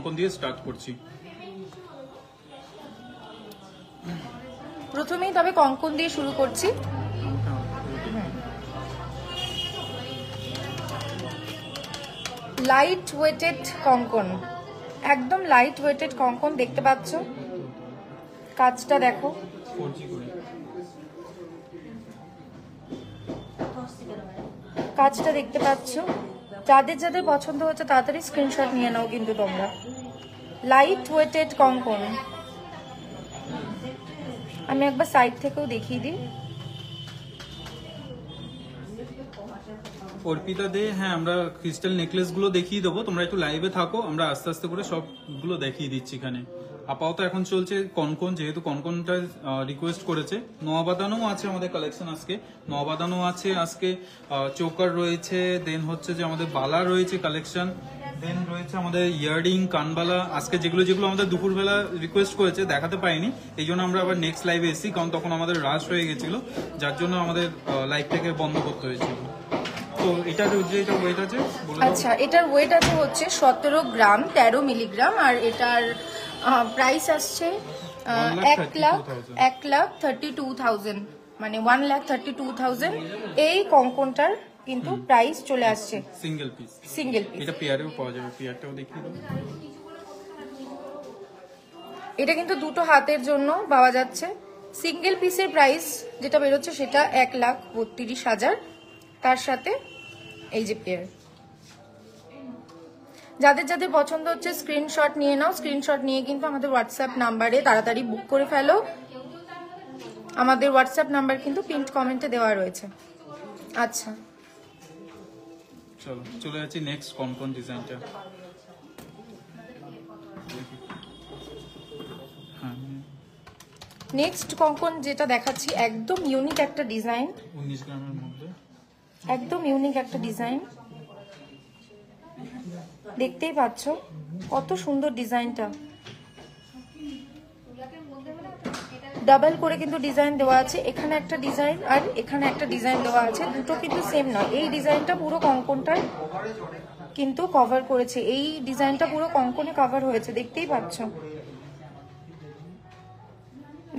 কঙ্কন দিয়ে স্টার্ট করছি। প্রথমেই তবে কঙ্কন দিয়ে শুরু করছি। লাইট ওয়েটেড কঙ্কন, একদম লাইট ওয়েটেড কঙ্কন দেখতে পাচ্ছ। কাজটা দেখো, কাজটা দেখতে পাচ্ছ। যাদের যাদের পছন্দ হচ্ছে তাড়াতাড়ি স্ক্রিনশট নিয়ে নাও কিন্তু তোমরা। লাইট ওয়েটেড কঙ্কন। আমি একবার সাইড থেকেও দেখিয়ে দিই। অর্পিতা দে, হ্যাঁ আমরা ক্রিস্টাল নেকলেস গুলো দেখিয়ে দেবো, তোমরা একটু লাইভে থাকো, আমরা আস্তে আস্তে করে সবগুলো দেখিয়ে দিচ্ছি এখানে। আপাতত এখন চলছে কনকন, যেহেতু কনকনটা রিকোয়েস্ট করেছে। নোয়াবাদানো আছে আমাদের কালেকশন আজকে, নোয়াবাদানো আছে আজকে, চোকার রয়েছে, দেন হচ্ছে যে আমাদের বালা রয়েছে কালেকশন, দেন রয়েছে আমাদের ইয়াররিং, কানবালা। আজকে যেগুলো যেগুলো আমাদের দুপুরবেলা রিকোয়েস্ট করেছে দেখাতে পাইনি, এই জন্য আমরা আবার নেক্সট লাইভে এসেছি, কারণ তখন আমাদের রাশ হয়ে গেছিল, যার জন্য আমাদের লাইভটাকে বন্ধ করতে হয়েছিল। তো এটার যেটা ওয়েট আছে, আচ্ছা, এটার ওয়েট আছে হচ্ছে 17 গ্রাম 13 মিলিগ্রাম, আর এটার প্রাইস আসছে 1,32,000, মানে 1,32,000 এই কঙ্কনটার কিন্তু প্রাইস চলে আসছে। Single piece, single piece. এটা পেয়ারেও পাওয়া যাবে, পেয়ারটাও দেখিয়ে দেবো। এটা কিন্তু দুটো হাতের জন্য পাওয়া যাচ্ছে। সিঙ্গেল পিসের প্রাইস যেটা বেরোচ্ছে সেটা 1,32,000, তার সাথে এই যে পেয়ার। যাদের যাদের পছন্দ হচ্ছে স্ক্রিনশট নিয়ে নাও, স্ক্রিনশট নিয়ে কিন্তু আমাদের হোয়াটসঅ্যাপ নাম্বারে তাড়াতাড়ি বুক করে ফেলো। আমাদের হোয়াটসঅ্যাপ নাম্বার কিন্তু পিন্ট কমেন্টে দেওয়া রয়েছে। আচ্ছা, চলো চলে যাচ্ছি নেক্সট কনকন ডিজাইনটা। নেক্সট কঙ্কন যেটা দেখাচ্ছি একদম ইউনিক একটা ডিজাইন, 19 গ্রামের মধ্যে একদম ইউনিক একটা ডিজাইন। দেখতেই পাচ্ছ কত সুন্দর ডিজাইনটা, ডাবল করে কিন্তু ডিজাইন দেওয়া আছে। এখানে একটা ডিজাইন আর এখানে একটা ডিজাইন দেওয়া আছে, দুটো কিন্তু সেম নয়। এই ডিজাইনটা পুরো কঙ্কনটা কিন্তু কভার করেছে, এই ডিজাইনটা পুরো কঙ্কনে কভার হয়েছে, দেখতেই পাচ্ছ।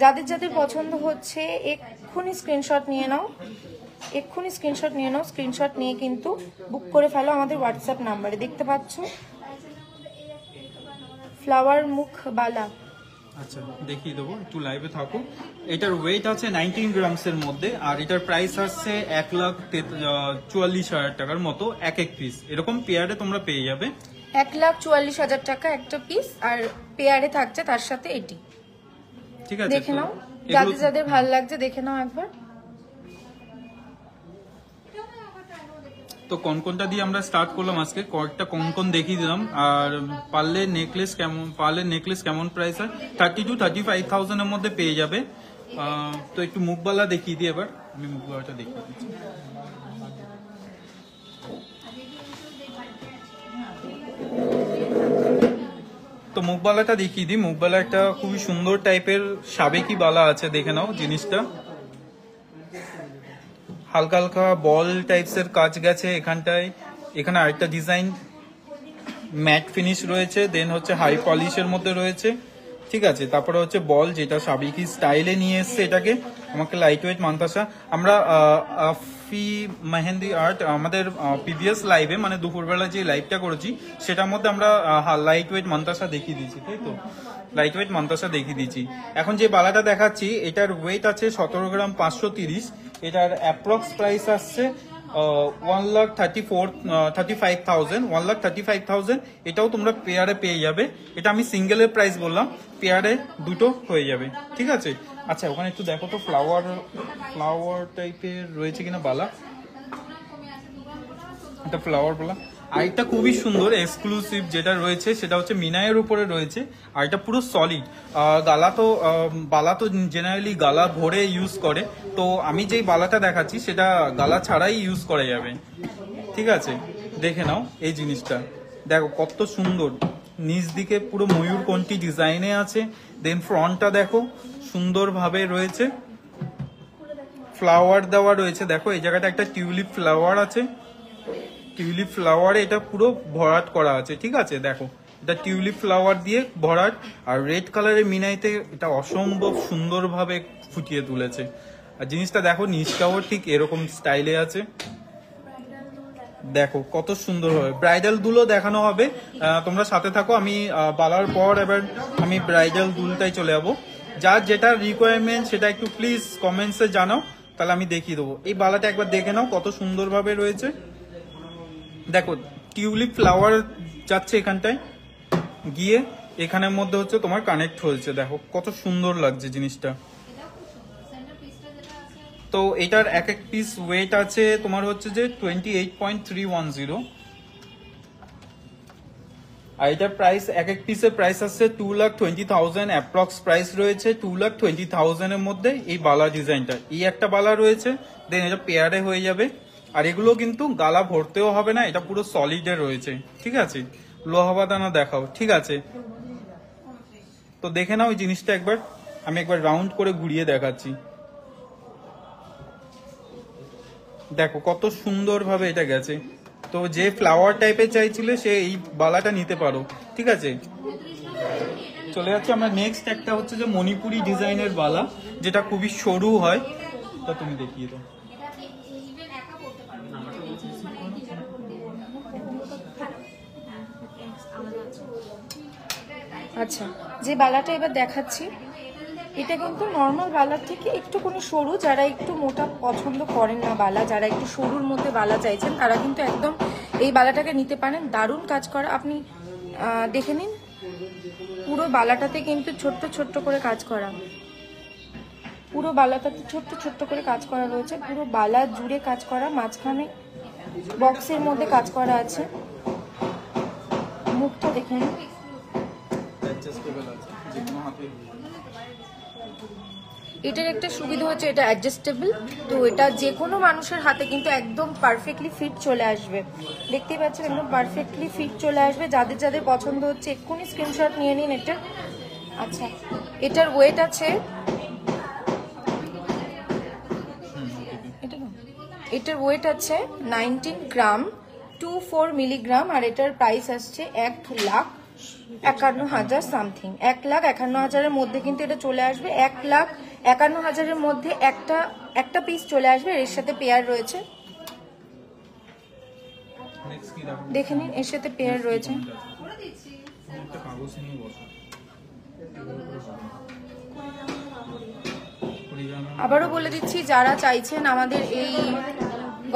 যাদের যাদের পছন্দ হচ্ছে এক্ষুনি স্ক্রিনশট নিয়ে নাও, এক্ষুনি স্ক্রিনশট নিয়ে নাও। স্ক্রিনশট নিয়ে কিন্তু বুক করে ফেলো আমাদের হোয়াটসঅ্যাপ নাম্বারে। দেখতে পাচ্ছ ফ্লাওয়ার মুখ বালা। আচ্ছা দেখিয়ে দেবো, একটু লাইভে থাকো। এটার ওয়েট আছে 19 গ্রামস এর মধ্যে, আর এটার প্রাইস আসছে 1,44,000 টাকার মতো এক এক পিস। এরকম পেয়ারে তোমরা পেয়ে যাবে 1,44,000 টাকা একটা পিস, আর পেয়ারে থাকছে তার সাথে এটি। ঠিক আছে, দেখে নাও, যাদের যাদের ভালো লাগছে দেখে নাও একবার। তো কনকনটা দিয়ে আমরা স্টার্ট করলাম আজকে, কয়েকটা কনকন দেখিয়ে দিলাম। আর পার্লের নেকলেস কেমন প্রাইস হয়, 32-35,000 এর মধ্যে পেয়ে যাবে। তো একটু মুখবালা দেখিয়ে দিই, এবার আমি মুখবালাটা দেখিয়ে দিচ্ছি। তো মুখবালাটা দেখিয়ে দিই। মুখবালা একটা খুবই সুন্দর টাইপের সাবেকি বালা আছে, দেখে নাও জিনিসটা। হালকা হালকা বল টাইপস এর কাজ গেছে এখানটায়। এখানে আরেকটা ডিজাইন ম্যাট ফিনিশ রয়েছে, দেন হচ্ছে হাই পলিশের মধ্যে রয়েছে। ঠিক আছে, তারপরে হচ্ছে বল, যেটা সাবেকি স্টাইলে নিয়ে এসছে এটাকে। আমাকে লাইট ওয়েট মান্তাসা, আমরা আফি মেহেন্দি আর্ট আমাদের প্রিভিয়াস লাইভে, মানে দুপুরবেলা যে লাইভটা করেছি সেটার মধ্যে আমরা লাইট ওয়েট মান্তাসা দেখিয়ে দিয়েছি, তাই তো? লাইট ওয়েট মান্তাসা দেখিয়ে দিয়েছি। এখন যে বালাটা দেখাচ্ছি এটার ওয়েট আছে 17 গ্রাম 530। এটার অ্যাপ্রক্স প্রাইস আসছে 1,35,000। এটাও তোমরা পেয়ারে পেয়ে যাবে। এটা আমি সিঙ্গেলের প্রাইস বললাম, পেয়ারে দুটো হয়ে যাবে। ঠিক আছে, আচ্ছা ওখানে একটু দেখো তো ফ্লাওয়ার টাইপের রয়েছে কিনা বালা। এটা ফ্লাওয়ার বালা। আর এটা খুবই সুন্দর এক্সক্লুসিভ যেটা রয়েছে সেটা হচ্ছে মিনায়ের উপরে রয়েছে, আর এটা পুরো সলিড। বালা তো জেনারেলি গালা ভরে ইউজ করে, তো আমি যেই বালাটা দেখাচ্ছি সেটা গালা ছাড়াই ইউজ করা যাবে। ঠিক আছে, দেখে নাও এই জিনিসটা, দেখো কত সুন্দর। নিচ দিকে পুরো ময়ূরকণ্ঠী ডিজাইনে আছে, দেন ফ্রন্টটা দেখো সুন্দরভাবে রয়েছে, ফ্লাওয়ার দেওয়া রয়েছে। দেখো এই জায়গাটা একটা টিউলিপ ফ্লাওয়ার আছে, টিউলিপ ফ্লাওয়ারে এটা পুরো ভরাট করা আছে। ঠিক আছে, দেখো এটা টিউলিপ ফ্লাওয়ার দিয়ে ভরাট, আর রেড কালারের মিনাইতে এটা অসম্ভব সুন্দরভাবে ফুটিয়ে তুলেছে। আর জিনিসটা দেখো, নিচটাও ঠিক এরকম স্টাইলে আছে, দেখো কত সুন্দর হবে। ব্রাইডাল দুলও দেখানো হবে, তোমরা সাথে থাকো। আমি বালার পর এবার আমি ব্রাইডাল দুলটাই চলে যাবো। যার যেটা রিকোয়ারমেন্ট সেটা একটু প্লিজ কমেন্টসে জানাও, তাহলে আমি দেখিয়ে দেবো। এই বালাটা একবার দেখে নাও কত সুন্দরভাবে রয়েছে, দেখো টিউলিপ ফ্লাওয়ার যাচ্ছে এখানটায় গিয়ে, এখানের মধ্যে হচ্ছে তোমার কানেক্ট হয়েছে, দেখো কত সুন্দর লাগছে জিনিসটা। তো এটার এক এক পিস ওয়েট আছে তোমার হচ্ছে যে 28.310, আর এটার প্রাইস এক এক পিসের প্রাইস আছে 2,20,000, অ্যাপ্রক্স প্রাইস রয়েছে 2,20,000 এর মধ্যে। এই বালা ডিজাইনটা, এই একটা বালা রয়েছে, দেন এটা পেয়ারে হয়ে যাবে। আর এগুলো কিন্তু গালা ভরতেও হবে না, এটা পুরো সলিডে রয়েছে, ঠিক আছে। লোহাবাদানা দেখাও, ঠিক আছে। তো দেখে নাও ওই জিনিসটা একবার, আমি একবার রাউন্ড করে ঘুরিয়ে দেখাচ্ছি, দেখো কত সুন্দরভাবে এটা গেছে। তো যে ফ্লাওয়ার টাইপের চাইছিলে সে এই বালাটা নিতে পারো, ঠিক আছে। চলে যাচ্ছে আমরা নেক্সট, একটা হচ্ছে যে মণিপুরি ডিজাইনের বালা, যেটা খুবই সরু হয়। তো তুমি দেখিয়ে দাও। আচ্ছা, যে বালাটা এবার দেখাচ্ছি এটা কিন্তু নর্মাল বালার থেকে একটুখানি সরু। যারা একটু মোটা পছন্দ করেন না বালা, যারা একটু সরুর মধ্যে বালা চাইছেন, তারা কিন্তু একদম এই বালাটাকে নিতে পারেন। দারুণ কাজ করা, আপনি দেখে নিন। পুরো বালাটাতে কিন্তু ছোট্ট ছোট্ট করে কাজ করা, পুরো বালাটাতে ছোট্ট ছোট্ট করে কাজ করা রয়েছে, পুরো বালা জুড়ে কাজ করা, মাঝখানে বক্সের মধ্যে কাজ করা আছে। মুখটা দেখে নিন। এটার একটা সুবিধা হচ্ছে এটা অ্যাডজাস্টেবল, তো এটা যে কোনো মানুষের হাতে কিন্তু একদম পারফেক্টলি ফিট চলে আসবে। দেখতেই পাচ্ছেন একদম পারফেক্টলি ফিট চলে আসবে। যাদের যাদের পছন্দ হচ্ছে এক্ষুনি স্ক্রিনশট নিয়ে নিন এটা। আচ্ছা, এটার ওয়েট আছে, এটার ওয়েট আছে 19 গ্রাম 24 মিলিগ্রাম, আর এটার প্রাইস আসছে 1,51,000 সামথিং। 1,51,000-এর মধ্যে কিন্তু এটা চলে আসবে। 1,51,000-এর মধ্যে একটা পিস চলে আসবে, এর সাথে পেয়ার রয়েছে, দেখে নিন, এর সাথে পেয়ার রয়েছে। আবারও বলে দিচ্ছি, যারা চাইছেন আমাদের এই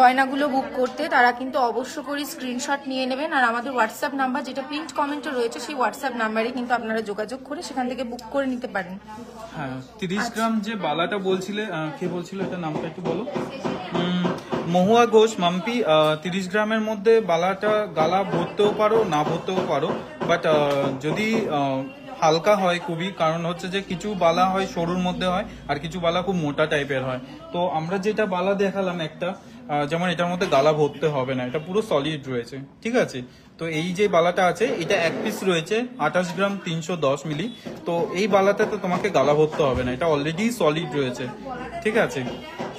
গয়নাগুলো বুক করতে, তারা কিন্তু অবশ্য করে স্ক্রিনশট নিয়ে নেবেন। আর আমাদের হোয়াটসঅ্যাপ নাম্বার যেটা প্রিন্ট কমেন্টে রয়েছে, সেই হোয়াটসঅ্যাপ নাম্বারে কিন্তু আপনারা যোগাযোগ করে সেখান থেকে বুক করে নিতে পারেন। হ্যাঁ, 30 গ্রাম যে বালাটা বলছিলে, কে বলছিল এটা নামটা একটু বলো? মহুয়া ঘোষ মাম্পি। 30 গ্রামের মধ্যে বালাটা গালা ভরতেও পারো, না ভরতেও পারো, বাট যদি হালকা হয় খুবই, কারণ হচ্ছে যে কিছু বালা হয় সরুর মধ্যে হয়, আর কিছু বালা খুব মোটা টাইপের হয়। তো আমরা যেটা বালা দেখালাম একটা, যেমন এটার মধ্যে গালা ভরতে হবে না, এটা পুরো সলিড রয়েছে, ঠিক আছে। তো এই যে বালাটা আছে এটা এক পিস রয়েছে 28 গ্রাম 310 মিলি। তো এই বালাটাতে তোমাকে গালা ভরতে হবে না, এটা অলরেডি সলিড রয়েছে, ঠিক আছে।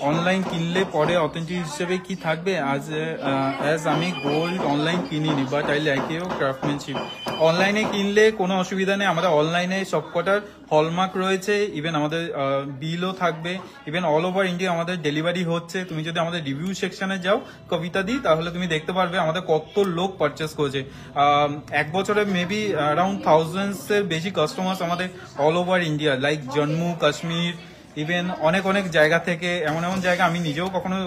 অনলাইন কিনলে পরে অথেন্টিক হিসেবে কি থাকবে, অ্যাজ আমি গোল্ড অনলাইন কিনিনি, বাট আই লাইক ইউর ক্রাফটম্যানশিপ। অনলাইনে কিনলে কোনো অসুবিধা নেই, আমাদের অনলাইনে সবকটার হলমার্ক রয়েছে, ইভেন আমাদের বিলও থাকবে, ইভেন অল ওভার ইন্ডিয়া আমাদের ডেলিভারি হচ্ছে। তুমি যদি আমাদের রিভিউ সেকশনে যাও কবিতা দি, তাহলে তুমি দেখতে পারবে আমাদের কত লোক পারচেস করেছে। এক বছরে মেবি অ্যারাউন্ড থাউজেন্ডসের বেশি কাস্টমার্স আমাদের all over India, like Jammu Kashmir, even অনেক অনেক জায়গা থেকে, এমন এমন জায়গা আমি নিজেও কখনো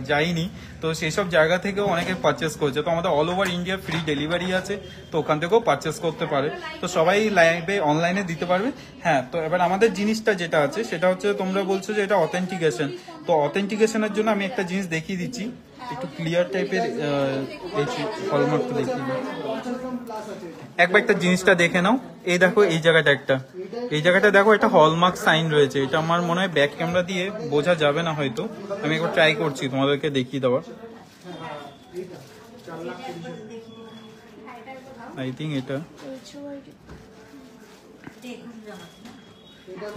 যাইনি, তো সেই সব জায়গা থেকেও অনেকে পারচেস করেছে। তো আমাদের all over India free delivery আছে, তো ওখান থেকেও পারচেস করতে পারে। তো সবাই লাইভে অনলাইনে দিতে পারবে। হ্যাঁ, তো এবার আমাদের জিনিসটা যেটা আছে সেটা হচ্ছে, তোমরা বলছো যে এটা অথেন্টিকেশন, তো অথেন্টিকেশনের জন্য আমি একটা জিনিস দেখিয়ে দিচ্ছি, একটু ক্লিয়ার টাইপের হলমার্কটা দেখিয়ে দিই। একবার একটা জিনিসটা দেখে নাও, এই দেখো এই জায়গাটা একটা, এই জায়গাটা দেখো এটা হলমার্ক সাইন রয়েছে। এটা আমার মনে হয় ব্যাক ক্যামেরা দিয়ে বোঝা যাবে না হয়তো, আমি একবার ট্রাই করছি তোমাদেরকে দেখিয়ে দেওয়ার। আই থিঙ্ক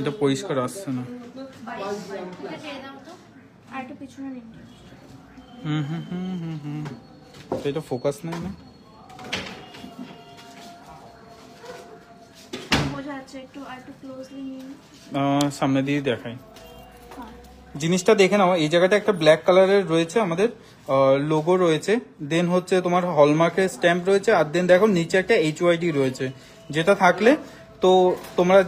এটা পরিষ্কার আসছে না। এটা ফোকাস নেই না। আছে একটু আর একটু ক্লোজলি নিন। সামনে দিয়ে দেখাই। জিনিসটা দেখে নাও, এই জায়গাটা একটা ব্ল্যাক কালারের রয়েছে, আমাদের লোগো রয়েছে, দেন হচ্ছে তোমার হলমার্কের স্ট্যাম্প রয়েছে, আর দেন দেখো নিচে একটা HYD রয়েছে, যেটা থাকলে তো তোমরা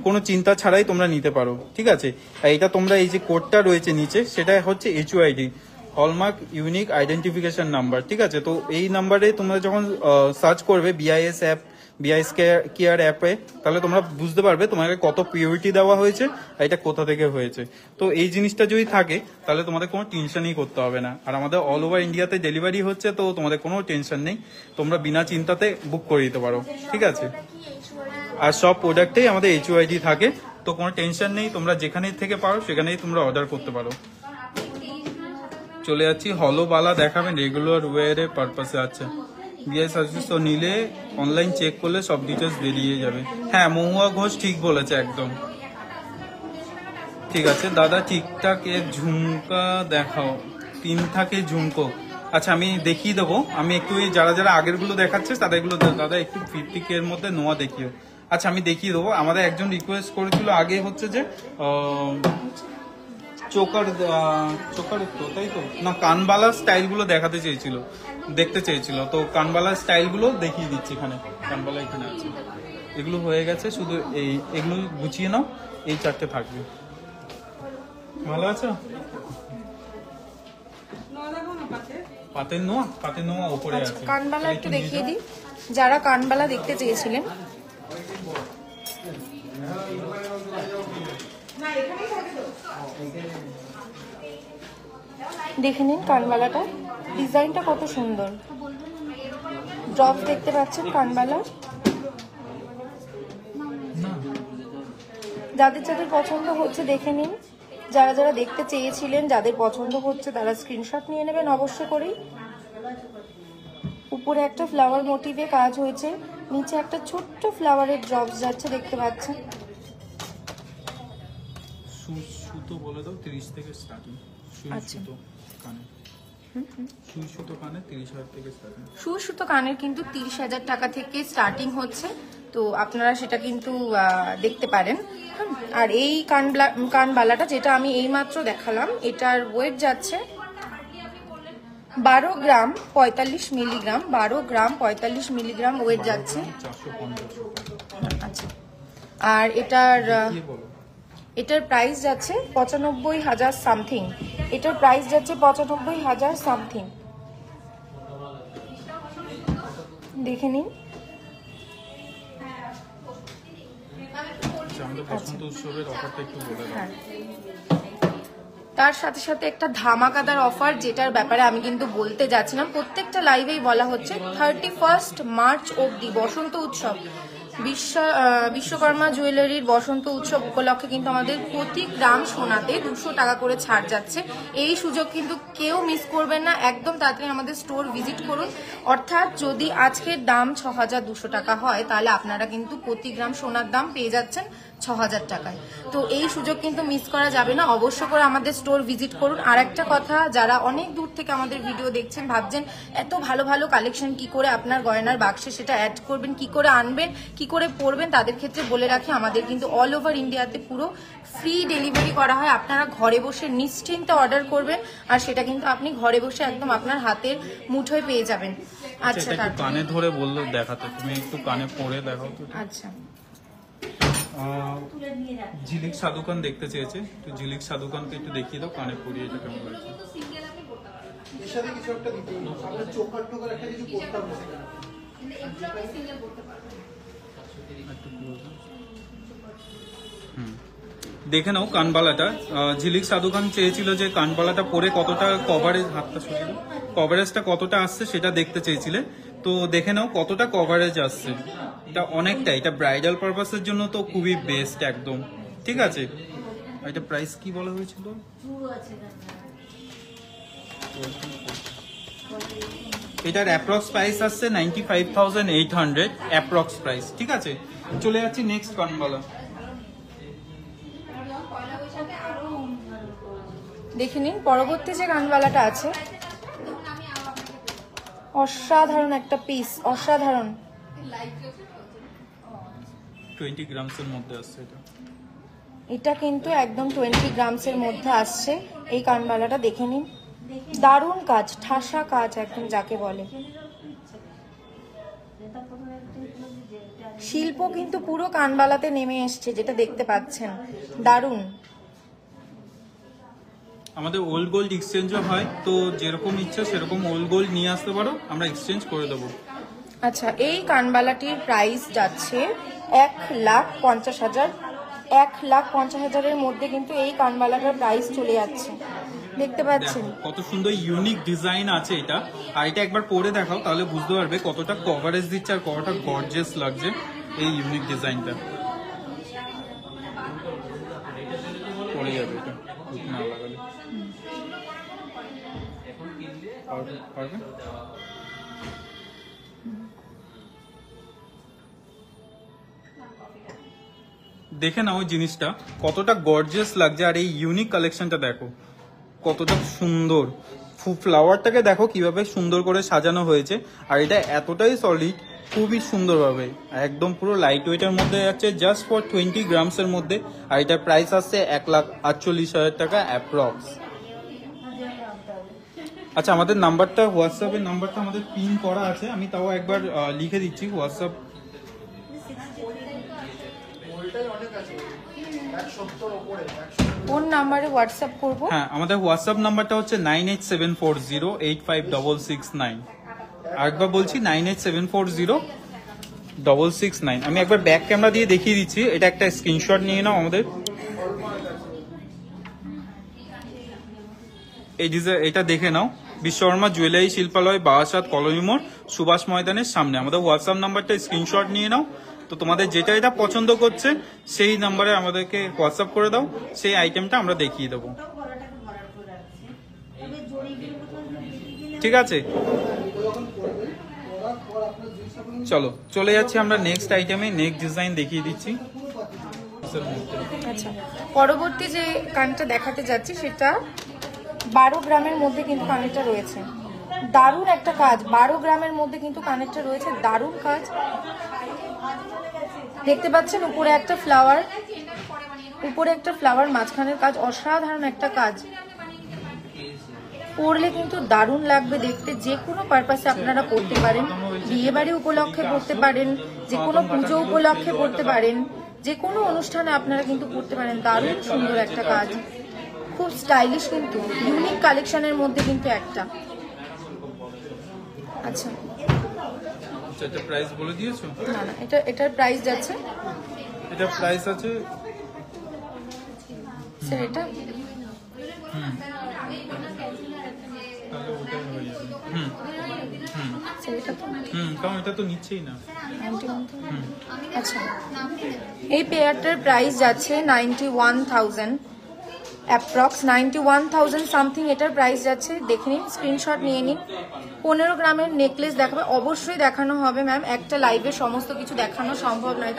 কোনো চিন্তা ছাড়াই তোমরা নিতে পারো, ঠিক আছে। আর এটা তোমরা এই যে কোডটা রয়েছে নিচে, সেটা হচ্ছে HYD, hallmark unique identification number, ঠিক আছে। তো এই নাম্বারে তোমরা যখন সার্চ করবে BIS অ্যাপ, BIS কেয়ার অ্যাপে, তাহলে তোমরা বুঝতে পারবে তোমাকে কত পিওরিটি দেওয়া হয়েছে আর এটা কোথা থেকে হয়েছে। তো এই জিনিসটা যদি থাকে তাহলে তোমাদের কোনো টেনশনই করতে হবে না। আর আমাদের অল ওভার ইন্ডিয়াতে ডেলিভারি হচ্ছে, তো তোমাদের কোনো টেনশন নেই, তোমরা বিনা চিন্তাতে বুক করে দিতে পারো, ঠিক আছে। আর সব প্রোডাক্টেই আমাদের HYD থাকে, তো কোনো টেনশন নেই, তোমরা যেখানেই থেকে পারো সেখানেই তোমরা অর্ডার করতে পারো। চলে যাচ্ছি হলো বালা দেখাবেন রেগুলার ওয়ারের পারপাসে। আচ্ছা, BIS সার্ভিস তো নিলে অনলাইন চেক করলে সব ডিটেলস বেরিয়ে যাবে। হ্যাঁ, মহুয়া ঘোষ ঠিক বলেছে একদম, ঠিক আছে। দাদা ঠিকঠাক এর ঝুমকা দেখাও, 3 থাকে ঝুমকো। আচ্ছা, আমি দেখিয়ে দেবো। আমি একটু যারা যারা আগের গুলো দেখাচ্ছে তাদেরগুলো দাদা একটু 50K এর মধ্যে নোয়া দেখিও। আচ্ছা, আমি দেখিয়ে দেবো। আমাদের একজন রিকোয়েস্ট করেছিল আগে হচ্ছে যে চোকার তো তাই তো না, কানবালা স্টাইল গুলো দেখাতে চেয়েছিল, দেখতে চেয়েছিল, তো কানবালা স্টাইল গুলো দেখিয়ে দিচ্ছি। এখানে কানবালা এখানে আছে, এগুলো হয়ে গেছে, শুধু এগুলো গুছিয়ে নাও, এই 4টে থাকবে। ভালো আছো? পাতের নোয়া উপরে আছে। কানবালা একটু দেখিয়ে দিই, যারা কানবালা দেখতে চেয়েছিলেন। দেখে নিন কানবালাটা, ডিজাইনটা কত সুন্দর, ড্রপ দেখতে পাচ্ছেন কানবালা। যাদের যাদের পছন্দ হচ্ছে দেখে নিন, যারা যারা দেখতে চেয়েছিলেন, যাদের পছন্দ হচ্ছে তারা স্ক্রিনশট নিয়ে নেবেন অবশ্য করেই। উপরে একটা ফ্লাওয়ার মোটিভে কাজ হয়েছে, নিচে একটা ছোট্ট ফ্লাওয়ারের ড্রপস যাচ্ছে দেখতে পাচ্ছেন। সুতো বলে দাও, 30 থেকে স্টার্টিং। আচ্ছা, সুই সুতো কানে 30,000 থেকে স্টার্টিং। সুই সুতো কানের কিন্তু 30,000 টাকা থেকে স্টার্টিং হচ্ছে, তো আপনারা সেটা কিন্তু দেখতে পারেন। আর এই কানবালাটা যেটা আমি এইমাত্র দেখালাম, এটার ওয়েট যাচ্ছে 12 গ্রাম 45 মিলিগ্রাম, 12 গ্রাম 45 মিলিগ্রাম ওয়েট যাচ্ছে। আচ্ছা, আর এটার প্রাইস যাচ্ছে 95,000 সামথিং। এটার প্রাইস যাচ্ছে 95,000 সামথিং। দেখে নিন। হ্যাঁ, তার সাথে সাথে একটা ধামাকাদার অফার, যেটার ব্যাপারে আমি কিন্তু বলতে যাচ্ছিলাম, প্রত্যেকটা লাইভেই বলা হচ্ছে 31 মার্চ অবধি বসন্ত উৎসব, বিশ্বকর্মা জুয়েলারির বসন্ত উৎসব উপলক্ষে কিন্তু আমাদের প্রতি গ্রাম সোনাতে 200 টাকা করে ছাড় যাচ্ছে। এই সুযোগ কিন্তু কেউ মিস করবেন না, একদম তাড়াতাড়ি আমাদের স্টোর ভিজিট করুন। অর্থাৎ যদি আজকের দাম 6,200 টাকা হয়, তাহলে আপনারা কিন্তু প্রতি গ্রাম সোনার দাম পেয়ে যাচ্ছেন 6,000 টাকায়। তো এই সুযোগ কিন্তু মিস করা যাবে না, অবশ্য করে আমাদের স্টোর ভিজিট করুন। আর একটা কথা, যারা অনেক দূর থেকে আমাদের ভিডিও দেখছেন, ভাবছেন এত ভালো ভালো কালেকশন কি করে আপনার গয়নার বাক্সে সেটা অ্যাড করবেন, কি করে আনবেন, কি করে পরবেন, তাদের ক্ষেত্রে বলে রাখি, আমাদের কিন্তু অল ওভার ইন্ডিয়াতে পুরো ফ্রি ডেলিভারি করা হয়। আপনারা ঘরে বসে নিশ্চিন্তে অর্ডার করবেন, আর সেটা কিন্তু আপনি ঘরে বসে একদম আপনার হাতের মুঠোয় পেয়ে যাবেন। আচ্ছা, কানে ধরে বললো দেখাতে, তুমি একটু কানে পরে দেখাও তো। আচ্ছা, ঝিলিক সাধুকান দেখতে চেয়েছে, তো ঝিলিক সাধুকানকে একটু দেখিয়ে দাও, কানে পরিয়ে, এটা কেমন লাগছে। দেখে নাও কানবালাটা। ঝিলিক সাধুকান চেয়েছিল যে কানবালাটা পরে কতটা কভারেজ, হাতটা সরিয়ে দাও, কভারেজটা কতটা আসছে সেটা দেখতে চেয়েছিলে, তো দেখে নাও কতটা কভারেজ আসছে। এটা অনেকটা, এটা ব্রাইডাল পারপাসের জন্য তো খুবই বেস্ট একদম, ঠিক আছে। এটা প্রাইস কি বলা হয়েছিল? এটার অ্যাপ্রক্স প্রাইস আসছে 95,800 অ্যাপ্রক্স প্রাইস, ঠিক আছে। চলে যাচ্ছি নেক্সট কানবালা। দেখে নিন পরবর্তী যে কানবালাটা আছে, অসাধারণ একটা পিস, অসাধারণ। 20 গ্রামসের মধ্যে আসছে এটা। এটা কিন্তু একদম 20 গ্রামসের মধ্যে আসছে। এই কানবালাটা দেখে নিন, দারুণ কাজ, ঠাসা কাজ একদম যাকে বলে। শিল্প কিন্তু পুরো কানবালাতে নেমে এসছে, যেটা দেখতে পাচ্ছেন, দারুণ। আমাদের ওল্ড গোল্ড এক্সচেঞ্জও হয়, তো যেরকম ইচ্ছা সেরকম ওল্ড গোল্ড নিয়ে আসতে পারো, আমরা এক্সচেঞ্জ করে দেবো। আচ্ছা, এই কানবালাটির প্রাইস যাচ্ছে 1,50,000। 1,50,000-এর মধ্যে কিন্তু এই কানবালাটার প্রাইস চলে যাচ্ছে, দেখতে পাচ্ছেন কত সুন্দর ইউনিক ডিজাইন আছে এটা। আর এটা একবার পরে দেখাও, তাহলে বুঝতে পারবে কতটা কভারেজ দিচ্ছে আর কতটা গর্জিয়াস লাগছে এই ইউনিক ডিজাইনটা। পরে যাবে এটা না লাগালে পারবে। দেখে নাও ওই জিনিসটা কতটা গর্জিয়াস লাগছে, আর এই ইউনিক কালেকশনটা দেখো কতটা সুন্দর। ফ্লাওয়ারটাকে দেখো কিভাবে সুন্দর করে সাজানো হয়েছে, আর এটা এতটাই সলিড, খুবই সুন্দরভাবে একদম পুরো লাইট ওয়েটের মধ্যে যাচ্ছে, জাস্ট ফর 20 গ্রামসের মধ্যে। আর এটার প্রাইস আসছে 1,48,000 টাকা অ্যাপ্রক্স। আচ্ছা, আমাদের নাম্বারটা, হোয়াটসঅ্যাপের নাম্বারটা আমাদের পিন করা আছে, আমি তাও একবার লিখে দিচ্ছি। হোয়াটসঅ্যাপ কোন নাম্বারে হোয়াটসঅ্যাপ করব? হ্যাঁ, আমাদের হোয়াটসঅ্যাপ নাম্বারটা হচ্ছে 9874085669। আরেকবার বলছি 98740669। আমি একবার ব্যাক ক্যামেরা দিয়ে দেখিয়ে দিচ্ছি, এটা একটা স্ক্রিনশট নিয়ে নাও আমাদের। এই এটা দেখে নাও, বিশ্বকর্মা জুয়েলারি শিল্পালয়, বারাসাত, কলোনি মোড়, সুভাষ ময়দানের সামনে। আমাদের হোয়াটসঅ্যাপ নাম্বারটা স্ক্রিনশট নিয়ে নাও। তো তোমাদের যেটা এটা পছন্দ করছে সেই নাম্বারে আমাদেরকে হোয়াটসঅ্যাপ করে দাও, সেই আইটেমটা আমরা দেখিয়ে দেবো। ঠিক আছে, চলো চলে যাচ্ছি আমরা নেক্সট আইটেমে। নেক্সট ডিজাইন দেখিয়ে দিচ্ছি। আচ্ছা, পরবর্তী যে কানটা দেখাতে যাচ্ছি সেটা 12 গ্রামের মধ্যে কিন্তু কানেরটা রয়েছে, দারুণ একটা কাজ। 12 গ্রামের মধ্যে কিন্তু কানেরটা রয়েছে, দারুণ কাজ দেখতে পাচ্ছেন। উপরে একটা ফ্লাওয়ার, মাঝখানের কাজ অসাধারণ একটা কাজ। পরলে কিন্তু দারুণ লাগবে দেখতে। যে কোনো পারপাসে আপনারা পরতে পারেন, বিয়ে বাড়ি উপলক্ষে পরতে পারেন, যে কোনো পুজো উপলক্ষে পরতে পারেন, যে কোনো অনুষ্ঠানে আপনারা কিন্তু পরতে পারেন। দারুণ সুন্দর একটা কাজ, খুব স্টাইলিশ, কিন্তু ইউনিক কালেকশনের মধ্যে কিন্তু একটা। আচ্ছা, এটা প্রাইস বলে দিয়েছো? না না, এটার প্রাইস যাচ্ছে, এটা প্রাইস আছে স্যার এটা তাহলে ওটাই হয়ে যাবে। স্যার এটা তো কারণ এটা তো নিচ্ছেই না। 91,000। আচ্ছা, এই পেয়ারটার প্রাইস যাচ্ছে 91,000 অ্যাপ্রক্স, 91,000 সামথিং এটার প্রাইস যাচ্ছে। দেখে নিন, স্ক্রিনশট নিয়ে নিন। 15 গ্রামের নেকলেস দেখাবে, অবশ্যই দেখানো হবে ম্যাম। একটা লাইভে সমস্ত কিছু দেখানো সম্ভব নয়,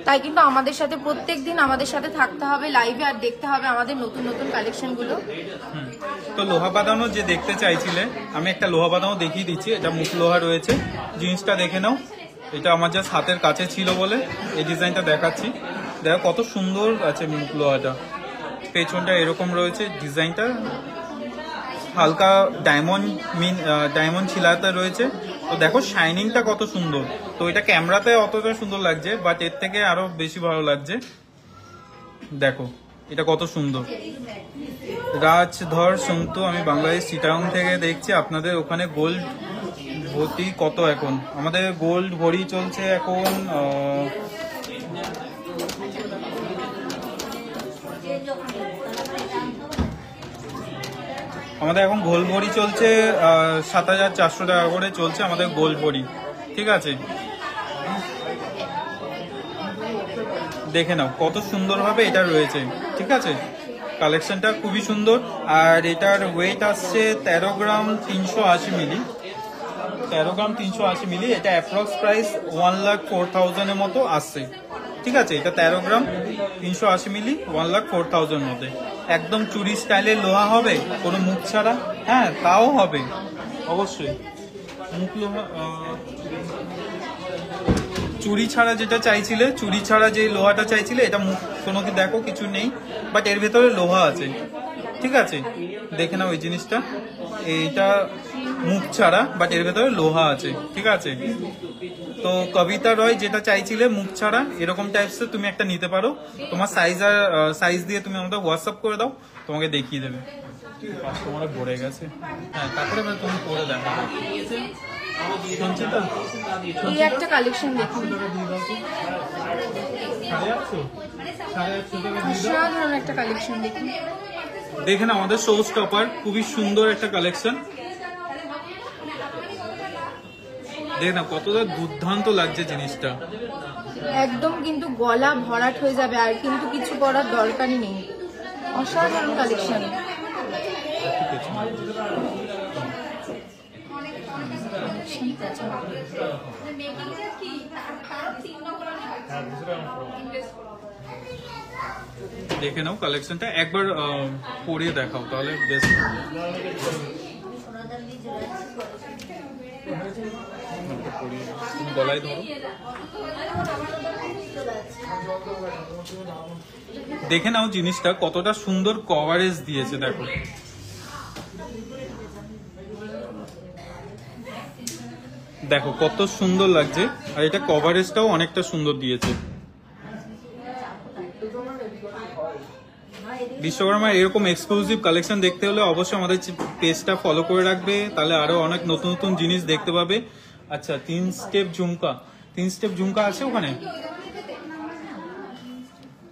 তাই কিন্তু আমাদের সাথে প্রত্যেক দিন আমাদের সাথে থাকতে হবে লাইভে, আর দেখতে হবে আমাদের নতুন নতুন কালেকশনগুলো। তো লোহা বাঁধানো যে দেখতে চাইছিলে, আমি একটা লোহা বাঁধানো দেখিয়ে দিচ্ছি। এটা মুখ লোহা রয়েছে, জিনিসটা দেখে নাও। এটা আমার জাস্ট হাতের কাছে ছিল বলে এই ডিজাইনটা দেখাচ্ছি। দেখো কত সুন্দর আছে মুখ লোহাটা, পেছনটা এরকম রয়েছে ডিজাইনটা, হালকা ডায়মন্ড ছিলাতে রয়েছে। তো দেখো শাইনিংটা কত সুন্দর। তো এটা ক্যামেরাতে অতটা সুন্দর লাগছে, বাট এর থেকে আরো বেশি ভালো লাগছে। দেখো এটা কত সুন্দর। রাজধর সন্তু, আমি বাংলাদেশ চিটাগং থেকে দেখছি। আপনাদের ওখানে গোল্ড ভর্তি কত এখন? আমাদের গোল্ড ভরি চলছে এখন আমাদের এখন গোল্ড ভরি চলছে 7,400 টাকা করে চলছে আমাদের গোল্ড ভরি। ঠিক আছে, দেখে নাও কত সুন্দরভাবে এটা রয়েছে। ঠিক আছে, কালেকশনটা খুবই সুন্দর। আর এটার ওয়েট আসছে 13 গ্রাম 380 মিলি। 13 গ্রাম 380 মিলি। এটা অ্যাপ্রক্স প্রাইস 1,04,000 মতো আসছে। ঠিক আছে, এটা 13 গ্রাম 380 মিলি 1,04,000 মধ্যে। একদম চুরি স্টাইলের লোহা হবে, কোনো মুখ ছাড়া। হ্যাঁ, তাও হবে অবশ্যই মুখ লোহা। চুরি ছাড়া যেটা চাইছিলে, চুরি ছাড়া যে লোহাটা চাইছিলে, এটা মুখ কোনো কি দেখো কিছু নেই, বাট এর ভেতরে লোহা আছে, ঠিক আছে? দেখে নাও এই জিনিসটা, এইটা মুখ ছাড়া বাট এর ভেতরে লোহা আছে, ঠিক আছে? তো কবিতা রয় যেটা চাইছিলে মুখ ছাড়া এরকম টাইপসের তুমি একটা নিতে পারো। তোমার সাইজ দিয়ে তুমি আমাদের হোয়াটসঅ্যাপ করে দাও, তোমাকে দেখিয়ে দেবে। তোমার ভরে গেছে, হ্যাঁ। তারপরে তুমি পরে দেখো। সঞ্চিতা, এই একটা কালেকশন দেখুন, অসাধারণ একটা কালেকশন দেখুন। দেখেন আমাদের শো স্টপার, খুবই সুন্দর একটা কালেকশন। দেখেন কতটা দুর্দান্ত লাগছে জিনিসটা, একদম কিন্তু গলা ভরাট হয়ে যাবে, আর কিন্তু কিছু করার দরকারই নেই। অসাধারণ কালেকশন। দেখে নাও কালেকশনটা, একবার পরিয়ে দেখাও তাহলে বেশ। গলায় ধরো, দেখে নাও জিনিসটা কতটা সুন্দর কভারেজ দিয়েছে। দেখো দেখো কত সুন্দর লাগছে, আর এটা কভারেজটাও অনেকটা সুন্দর দিয়েছে। বিশ্বকর্মার এরকম এক্সক্লুসিভ কালেকশন দেখতে হলে অবশ্যই আমাদের পেজটা ফলো করে রাখবে, তাহলে আরো অনেক নতুন নতুন জিনিস দেখতে পাবে। আচ্ছা, 3 স্টেপ ঝুমকা আছে ওখানে?